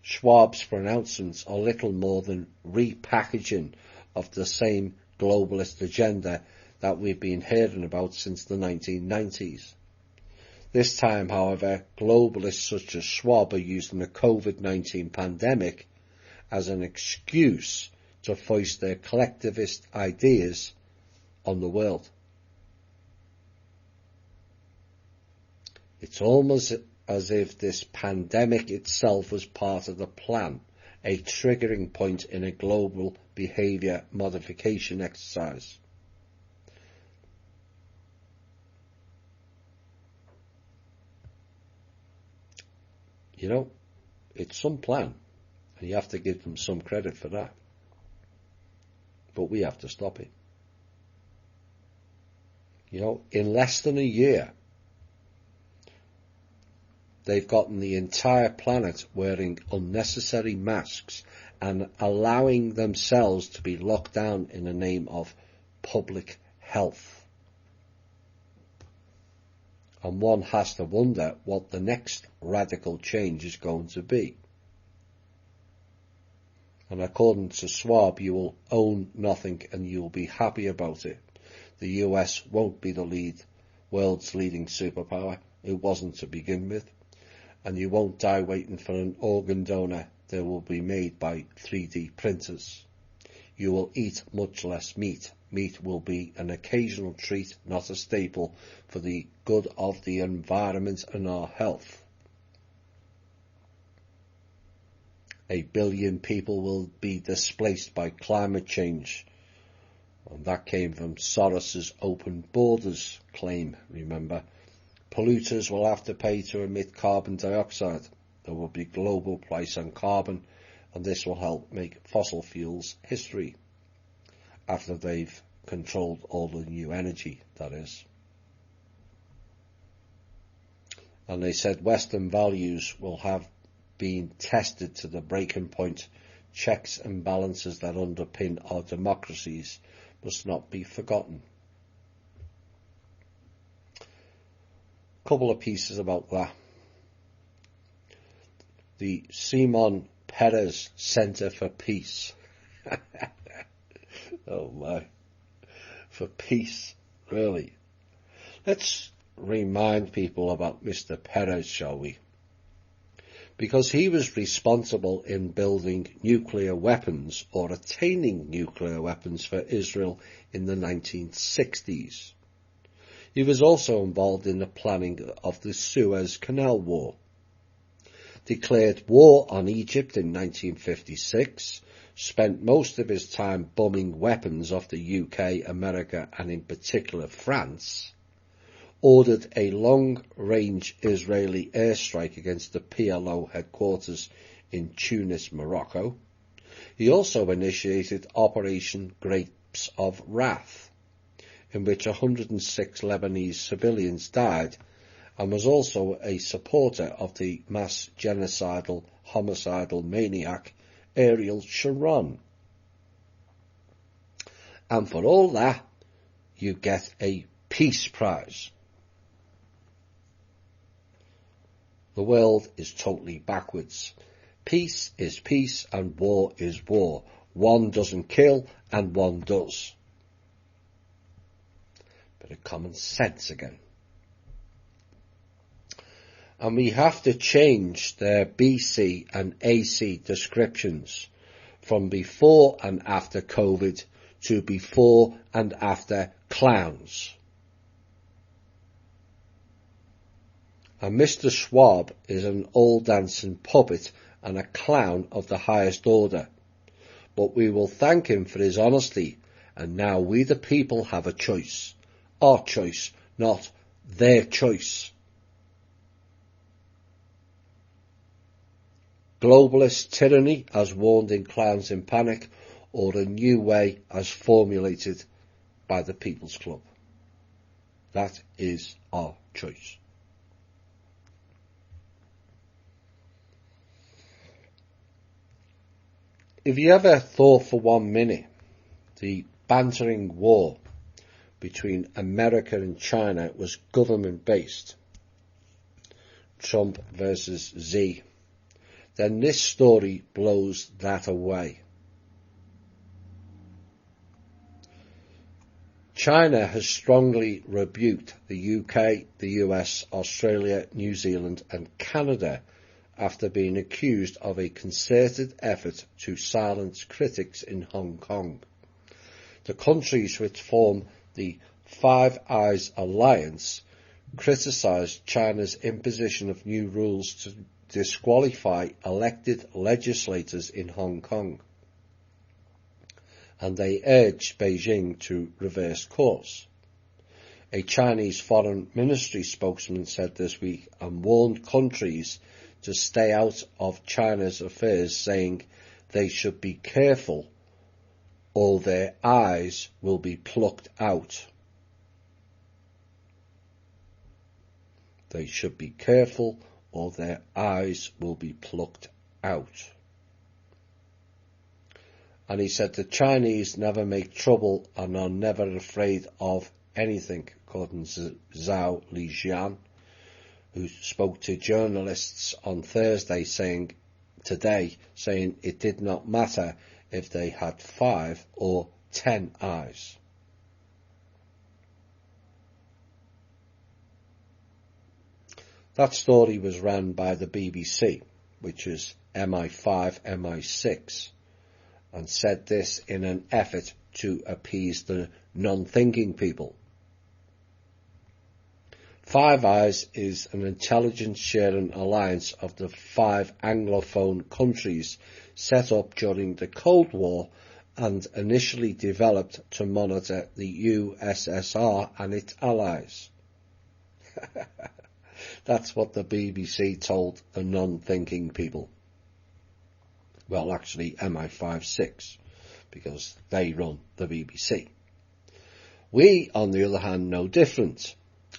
Schwab's pronouncements are little more than repackaging of the same globalist agenda that we've been hearing about since the 1990s. This time, however, globalists such as Schwab are using the COVID-19 pandemic as an excuse to foist their collectivist ideas on the world. It's almost as if this pandemic itself was part of the plan, a triggering point in a global behaviour modification exercise. You know, it's some plan, and you have to give them some credit for that. But we have to stop it. You know, in less than a year, they've gotten the entire planet wearing unnecessary masks and allowing themselves to be locked down in the name of public health. And one has to wonder what the next radical change is going to be. And according to Schwab, you will own nothing and you will be happy about it. The US won't be the world's leading superpower. It wasn't to begin with. And you won't die waiting for an organ donor. They will be made by 3D printers. You will eat much less meat. Meat will be an occasional treat, not a staple, for the good of the environment and our health. 1 billion people will be displaced by climate change. And that came from Soros's open borders claim, remember. Polluters will have to pay to emit carbon dioxide. There will be global price on carbon, and this will help make fossil fuels history. After they've controlled all the new energy, that is. And they said Western values will have been tested to the breaking point. Checks and balances that underpin our democracies must not be forgotten. A couple of pieces about that. The Simon Peres Centre for Peace. Oh my. For peace, really. Let's remind people about Mr. Peres, shall we? Because he was responsible in building nuclear weapons or attaining nuclear weapons for Israel in the 1960s. He was also involved in the planning of the Suez Canal War, declared war on Egypt in 1956, spent most of his time bombing weapons off the UK, America and in particular France, ordered a long-range Israeli airstrike against the PLO headquarters in Tunis, Morocco. He also initiated Operation Grapes of Wrath, in which 106 Lebanese civilians died, and was also a supporter of the mass genocidal, homicidal maniac Ariel Sharon. And for all that, you get a Peace Prize. The world is totally backwards. Peace is peace and war is war. One doesn't kill and one does. Bit of common sense again. And we have to change their BC and AC descriptions from before and after COVID to before and after clowns. And Mr. Schwab is an old dancing puppet and a clown of the highest order. But we will thank him for his honesty, and now we the people have a choice. Our choice, not their choice. Globalist tyranny as warned in Clowns in Panic, or a new way as formulated by the People's Club. That is our choice. If you ever thought for 1 minute the bantering war between America and China was government-based, Trump versus Xi, then this story blows that away. China has strongly rebuked the UK, the US, Australia, New Zealand and Canada after being accused of a concerted effort to silence critics in Hong Kong. The countries which form the Five Eyes Alliance criticised China's imposition of new rules to disqualify elected legislators in Hong Kong, and they urged Beijing to reverse course. A Chinese Foreign Ministry spokesman said this week and warned countries to stay out of China's affairs, saying they should be careful or their eyes will be plucked out. They should be careful or their eyes will be plucked out. And he said the Chinese never make trouble and are never afraid of anything, according to Zhao Lijian, who spoke to journalists on Thursday today saying it did not matter if they had 5 or 10 eyes. That story was ran by the BBC, which is MI5, MI6, and said this in an effort to appease the non-thinking people. Five Eyes is an intelligence-sharing alliance of the 5 Anglophone countries set up during the Cold War and initially developed to monitor the USSR and its allies. That's what the BBC told the non-thinking people. Well, actually MI5-6, because they run the BBC. We, on the other hand, know different.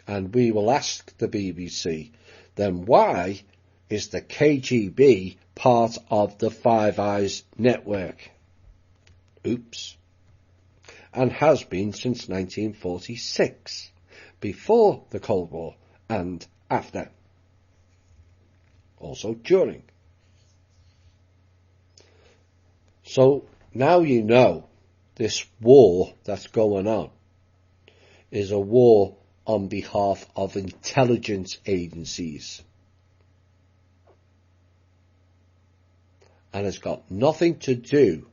And we will ask the BBC, then why is the KGB part of the Five Eyes network? Oops. And has been since 1946, before the Cold War and after. Also during. So now you know this war that's going on is a war on behalf of intelligence agencies. And it's got nothing to do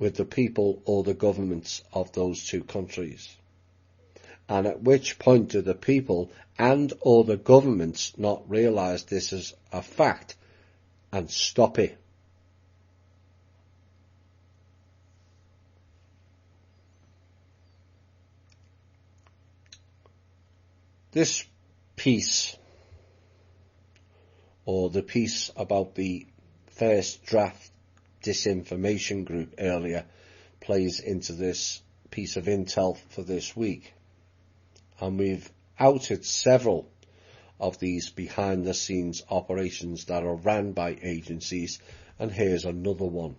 with the people or the governments of those 2 countries. And at which point do the people and or the governments not realise this is a fact and stop it? This piece, or the piece about the first draft disinformation group earlier, plays into this piece of intel for this week. And we've outed several of these behind the scenes operations that are run by agencies, and here's another one.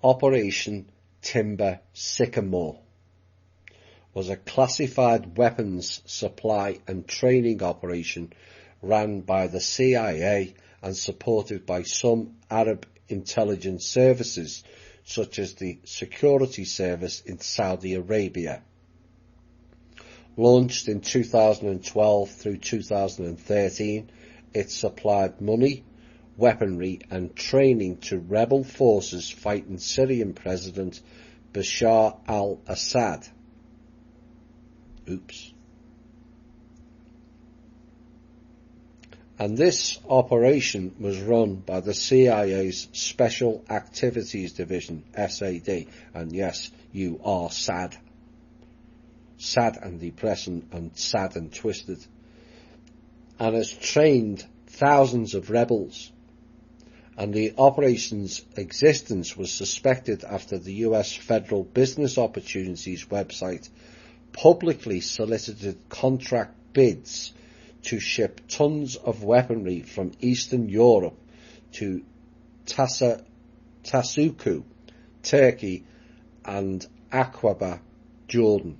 Operation Timber Sycamore was a classified weapons supply and training operation ran by the CIA and supported by some Arab intelligence services, such as the Security Service in Saudi Arabia. Launched in 2012 through 2013, it supplied money, weaponry and training to rebel forces fighting Syrian President Bashar al-Assad. And this operation was run by the CIA's Special Activities Division, SAD, and yes, you are sad. Sad and depressing and sad and twisted. And has trained thousands of rebels. And the operation's existence was suspected after the US Federal Business Opportunities website publicly solicited contract bids to ship tons of weaponry from Eastern Europe to Tasuku, Turkey and Aqaba, Jordan.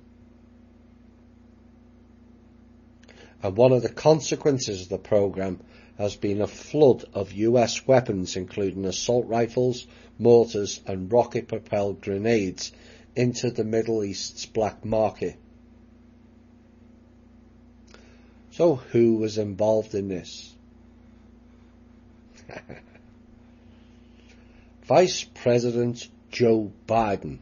And one of the consequences of the programme has been a flood of US weapons, including assault rifles, mortars and rocket-propelled grenades, into the Middle East's black market. So who was involved in this? Vice President Joe Biden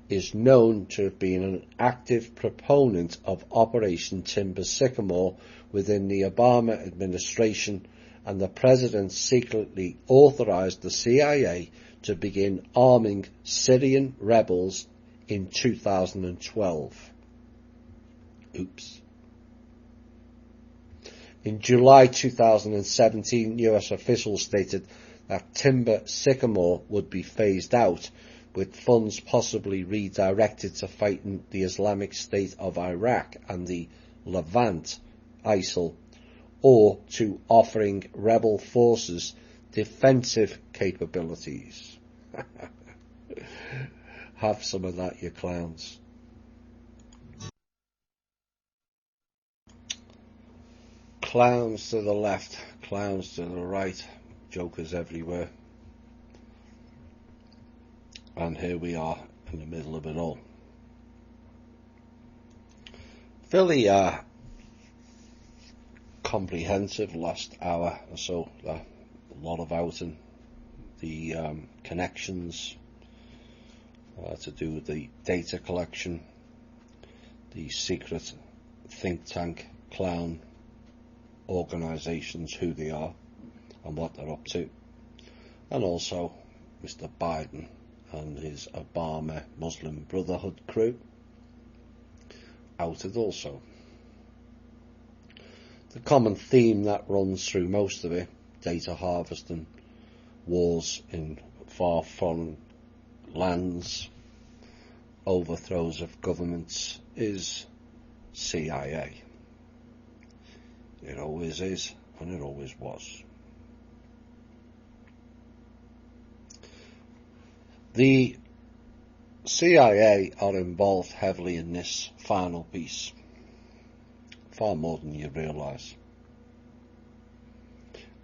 is known to have been an active proponent of Operation Timber Sycamore within the Obama administration, and the president secretly authorized the CIA to begin arming Syrian rebels in 2012. In July 2017, US officials stated that Timber Sycamore would be phased out, with funds possibly redirected to fighting the Islamic State of Iraq and the Levant, ISIL, or to offering rebel forces defensive capabilities. Have some of that, you clowns. Clowns to the left, clowns to the right, jokers everywhere. And here we are in the middle of it all. Fairly comprehensive last hour or so. A lot of outing. The connections to do with the data collection, the secret think tank clown organisations, who they are and what they're up to, and also Mr. Biden and his Obama Muslim Brotherhood crew outed also. The common theme that runs through most of it, data harvesting, wars in far foreign lands, overthrows of governments, is CIA. It always is, and it always was. The CIA are involved heavily in this final piece, far more than you realise.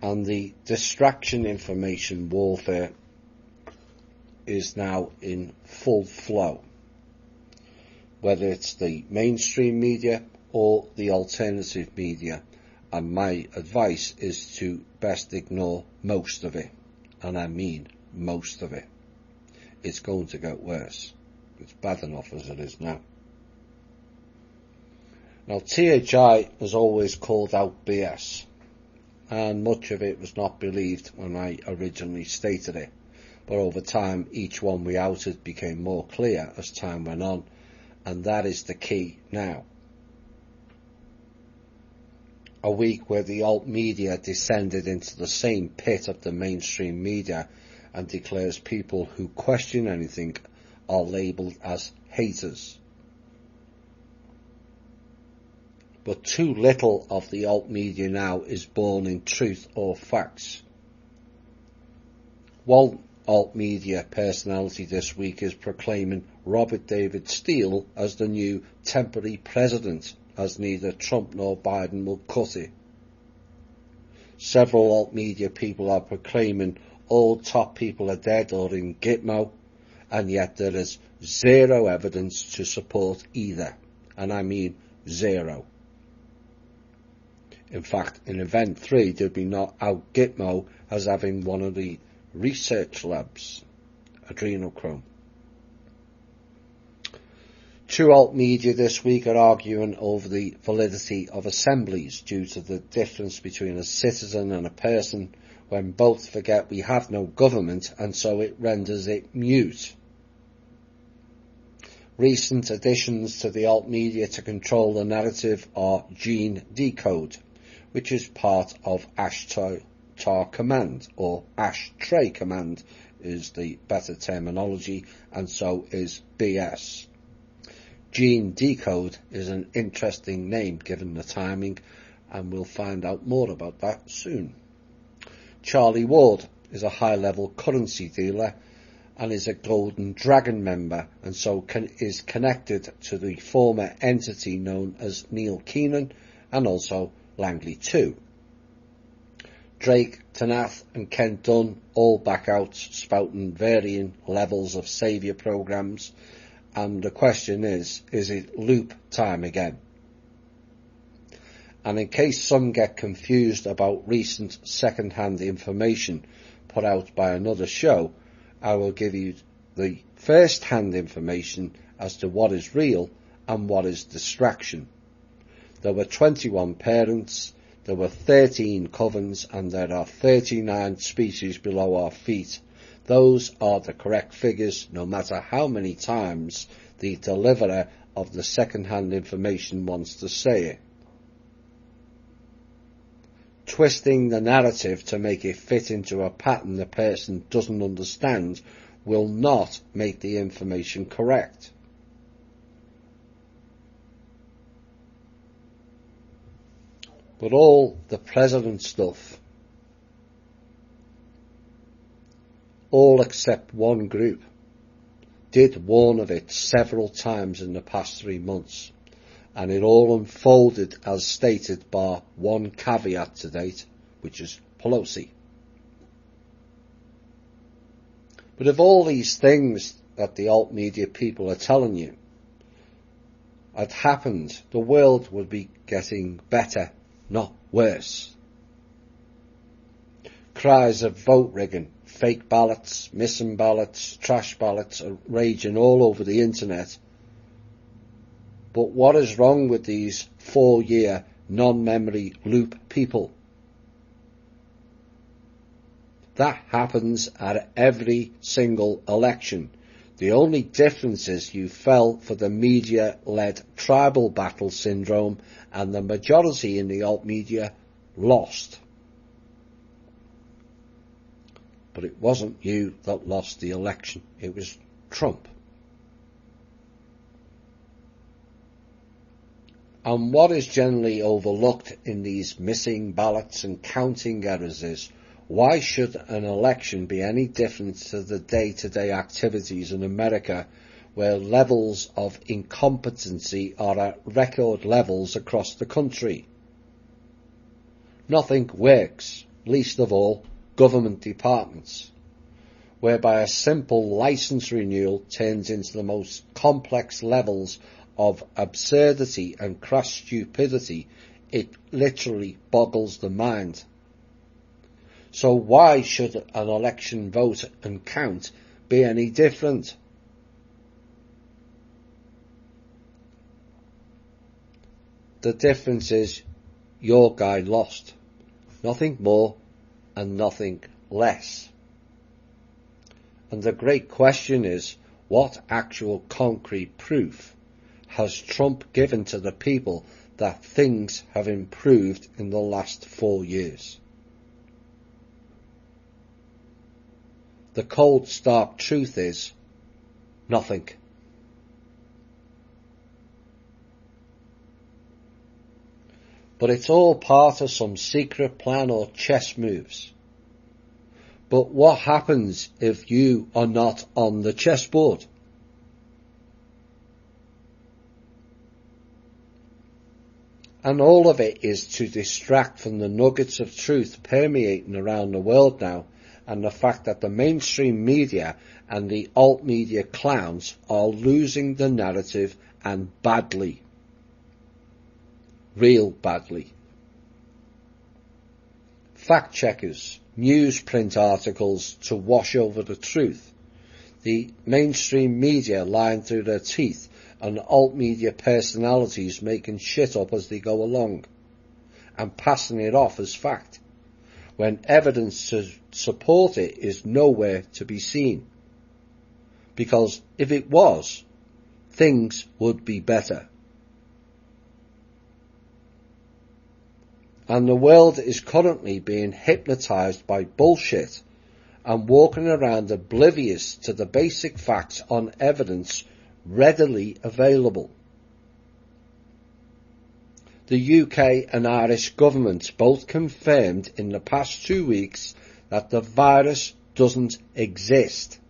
And the distraction information warfare is now in full flow, whether it's the mainstream media or the alternative media, and my advice is to best ignore most of it, and I mean most of it. It's going to get worse. It's bad enough as it is now. Now, THI has always called out BS, and much of it was not believed when I originally stated it. But over time, each one we outed became more clear as time went on, and that is the key now. A week where the alt media descended into the same pit of the mainstream media and declares people who question anything are labelled as haters. But too little of the alt media now is born in truth or facts. One alt media personality this week is proclaiming Robert David Steele as the new temporary president, as neither Trump nor Biden will cut it. Several alt media people are proclaiming all top people are dead or in Gitmo, and yet there is zero evidence to support either, and I mean zero. In fact, in Event 3, did we not out Gitmo as having one of the research labs, adrenochrome? Two alt media this week are arguing over the validity of assemblies due to the difference between a citizen and a person, when both forget we have no government and so it renders it mute. Recent additions to the alt media to control the narrative are Gene Decode, which is part of Ashtar Command, or Ashtray Command is the better terminology, and so is BS. Gene Decode is an interesting name given the timing, and we'll find out more about that soon. Charlie Ward is a high-level currency dealer and is a Golden Dragon member, and so is connected to the former entity known as Neil Keenan and also Langley 2. Drake, Tanath and Kent Dunn all back out, spouting varying levels of saviour programmes, and the question is it loop time again? And in case some get confused about recent second-hand information put out by another show, I will give you the first-hand information as to what is real and what is distraction. There were 21 parents, there were 13 covens, and there are 39 species below our feet. Those are the correct figures, no matter how many times the deliverer of the second-hand information wants to say it. Twisting the narrative to make it fit into a pattern the person doesn't understand will not make the information correct. But all the president stuff, all except one group, did warn of it several times in the past 3 months, and it all unfolded as stated, bar one caveat to date, which is Pelosi. But if all these things that the alt media people are telling you had happened, the world would be getting better, not worse. Cries of vote rigging, fake ballots, missing ballots, trash ballots are raging all over the internet. But what is wrong with these 4-year non-memory loop people? That happens at every single election. The only difference is you fell for the media-led tribal battle syndrome, and the majority in the alt media lost. But it wasn't you that lost the election, it was Trump. And what is generally overlooked in these missing ballots and counting errors is, why should an election be any different to the day-to-day activities in America, where levels of incompetency are at record levels across the country? Nothing works, least of all government departments, whereby a simple license renewal turns into the most complex levels of absurdity and crass stupidity. It literally boggles the mind. So why should an election vote and count be any different? The difference is your guy lost. Nothing more and nothing less. And the great question is, what actual concrete proof has Trump given to the people that things have improved in the last 4 years? The cold, stark truth is nothing. But it's all part of some secret plan or chess moves. But what happens if you are not on the chessboard? And all of it is to distract from the nuggets of truth permeating around the world now, and the fact that the mainstream media and the alt media clowns are losing the narrative, and badly. Real badly. Fact checkers, newsprint articles to wash over the truth. The mainstream media lying through their teeth, and alt media personalities making shit up as they go along and passing it off as fact, when evidence to support it is nowhere to be seen. Because if it was, things would be better. And the world is currently being hypnotized by bullshit and walking around oblivious to the basic facts on evidence readily available. The UK and Irish governments both confirmed in the past 2 weeks that the virus doesn't exist.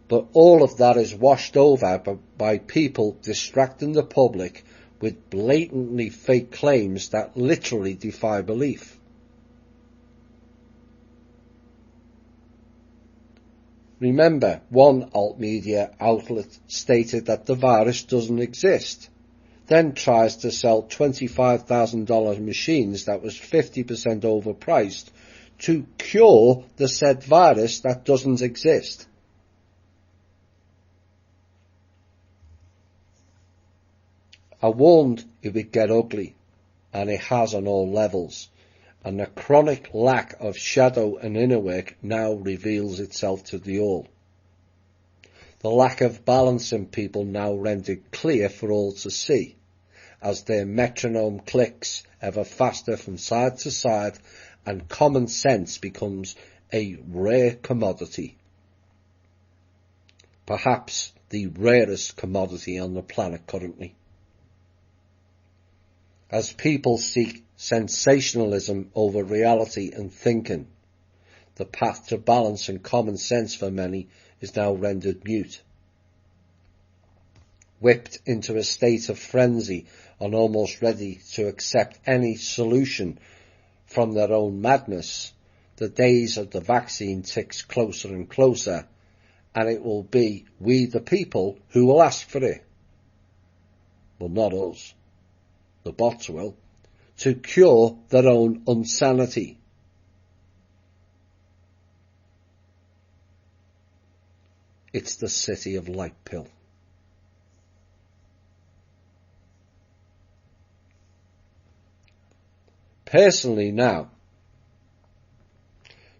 But all of that is washed over by people distracting the public with blatantly fake claims that literally defy belief. Remember, one alt media outlet stated that the virus doesn't exist, then tries to sell $25,000 machines that was 50% overpriced to cure the said virus that doesn't exist. I warned it would get ugly, and it has on all levels, and the chronic lack of shadow and inner work now reveals itself to the all. The lack of balance in people now rendered clear for all to see, as their metronome clicks ever faster from side to side, and common sense becomes a rare commodity. Perhaps the rarest commodity on the planet currently. As people seek sensationalism over reality and thinking, the path to balance and common sense for many is now rendered mute. Whipped into a state of frenzy and almost ready to accept any solution from their own madness, the days of the vaccine ticks closer and closer, and it will be we the people who will ask for it. Well, not us. The bots will, to cure their own insanity. It's the city of light pill. Personally now,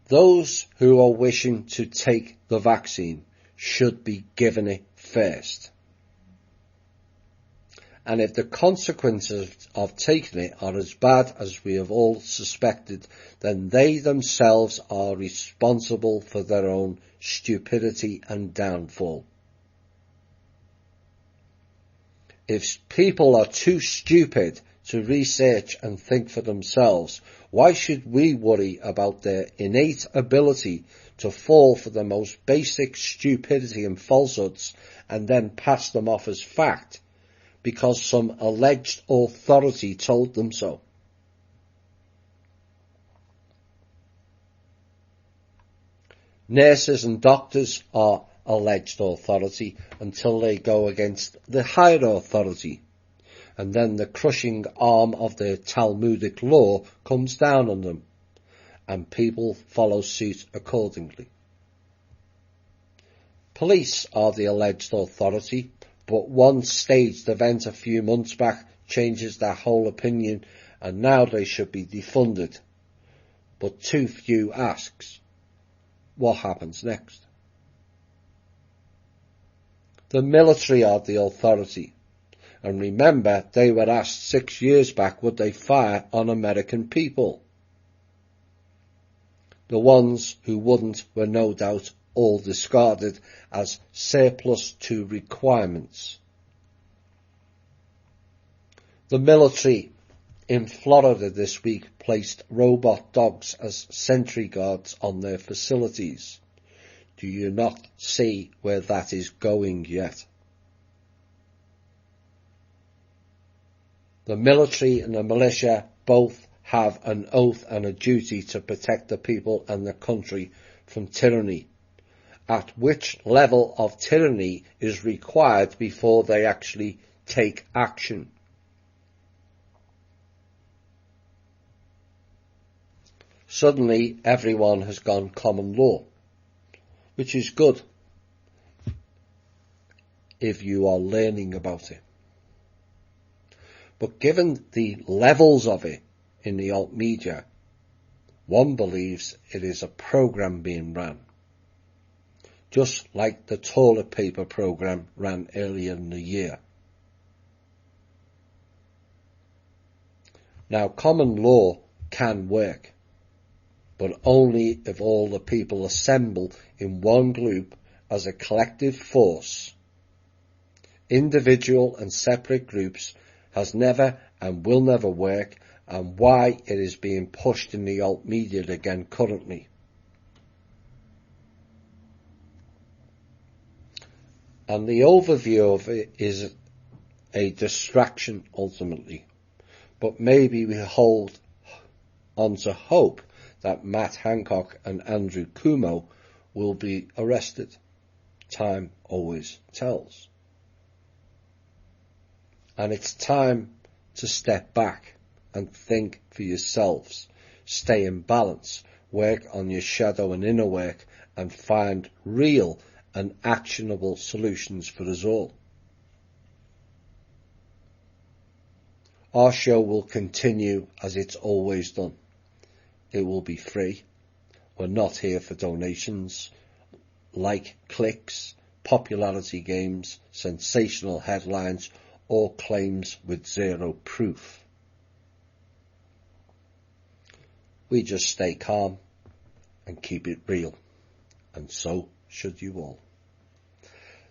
those who are wishing to take the vaccine should be given it first. And if the consequences of taking it are as bad as we have all suspected, then they themselves are responsible for their own stupidity and downfall. If people are too stupid to research and think for themselves, why should we worry about their innate ability to fall for the most basic stupidity and falsehoods and then pass them off as fact? Because some alleged authority told them so. Nurses and doctors are alleged authority until they go against the higher authority, and then the crushing arm of the Talmudic law comes down on them, and people follow suit accordingly. Police are the alleged authority but one staged event a few months back changes their whole opinion, and now they should be defunded. But too few asks, what happens next? The military are the authority, and remember they were asked 6 years back would they fire on American people. The ones who wouldn't were no doubt all discarded as surplus to requirements. The military in Florida this week placed robot dogs as sentry guards on their facilities. Do you not see where that is going yet? The military and the militia both have an oath and a duty to protect the people and the country from tyranny. At which level of tyranny is required before they actually take action? Suddenly everyone has gone common law, which is good if you are learning about it. But given the levels of it in the alt media, one believes it is a program being ran, just like the toilet paper program ran earlier in the year. Now, common law can work, but only if all the people assemble in one group as a collective force. Individual and separate groups has never and will never work, and why it is being pushed in the alt media again currently. And the overview of it is a distraction ultimately, but maybe we hold on to hope that Matt Hancock and Andrew Cuomo will be arrested. Time always tells. And it's time to step back and think for yourselves. Stay in balance, work on your shadow and inner work, and find real and actionable solutions for us all. Our show will continue as it's always done. It will be free. We're not here for donations, like clicks, popularity games, sensational headlines, or claims with zero proof. We just stay calm and keep it real, and so should you all.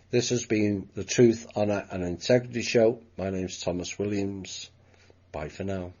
This has been the Truth, Honour and Integrity Show. My name's Thomas Williams. Bye for now.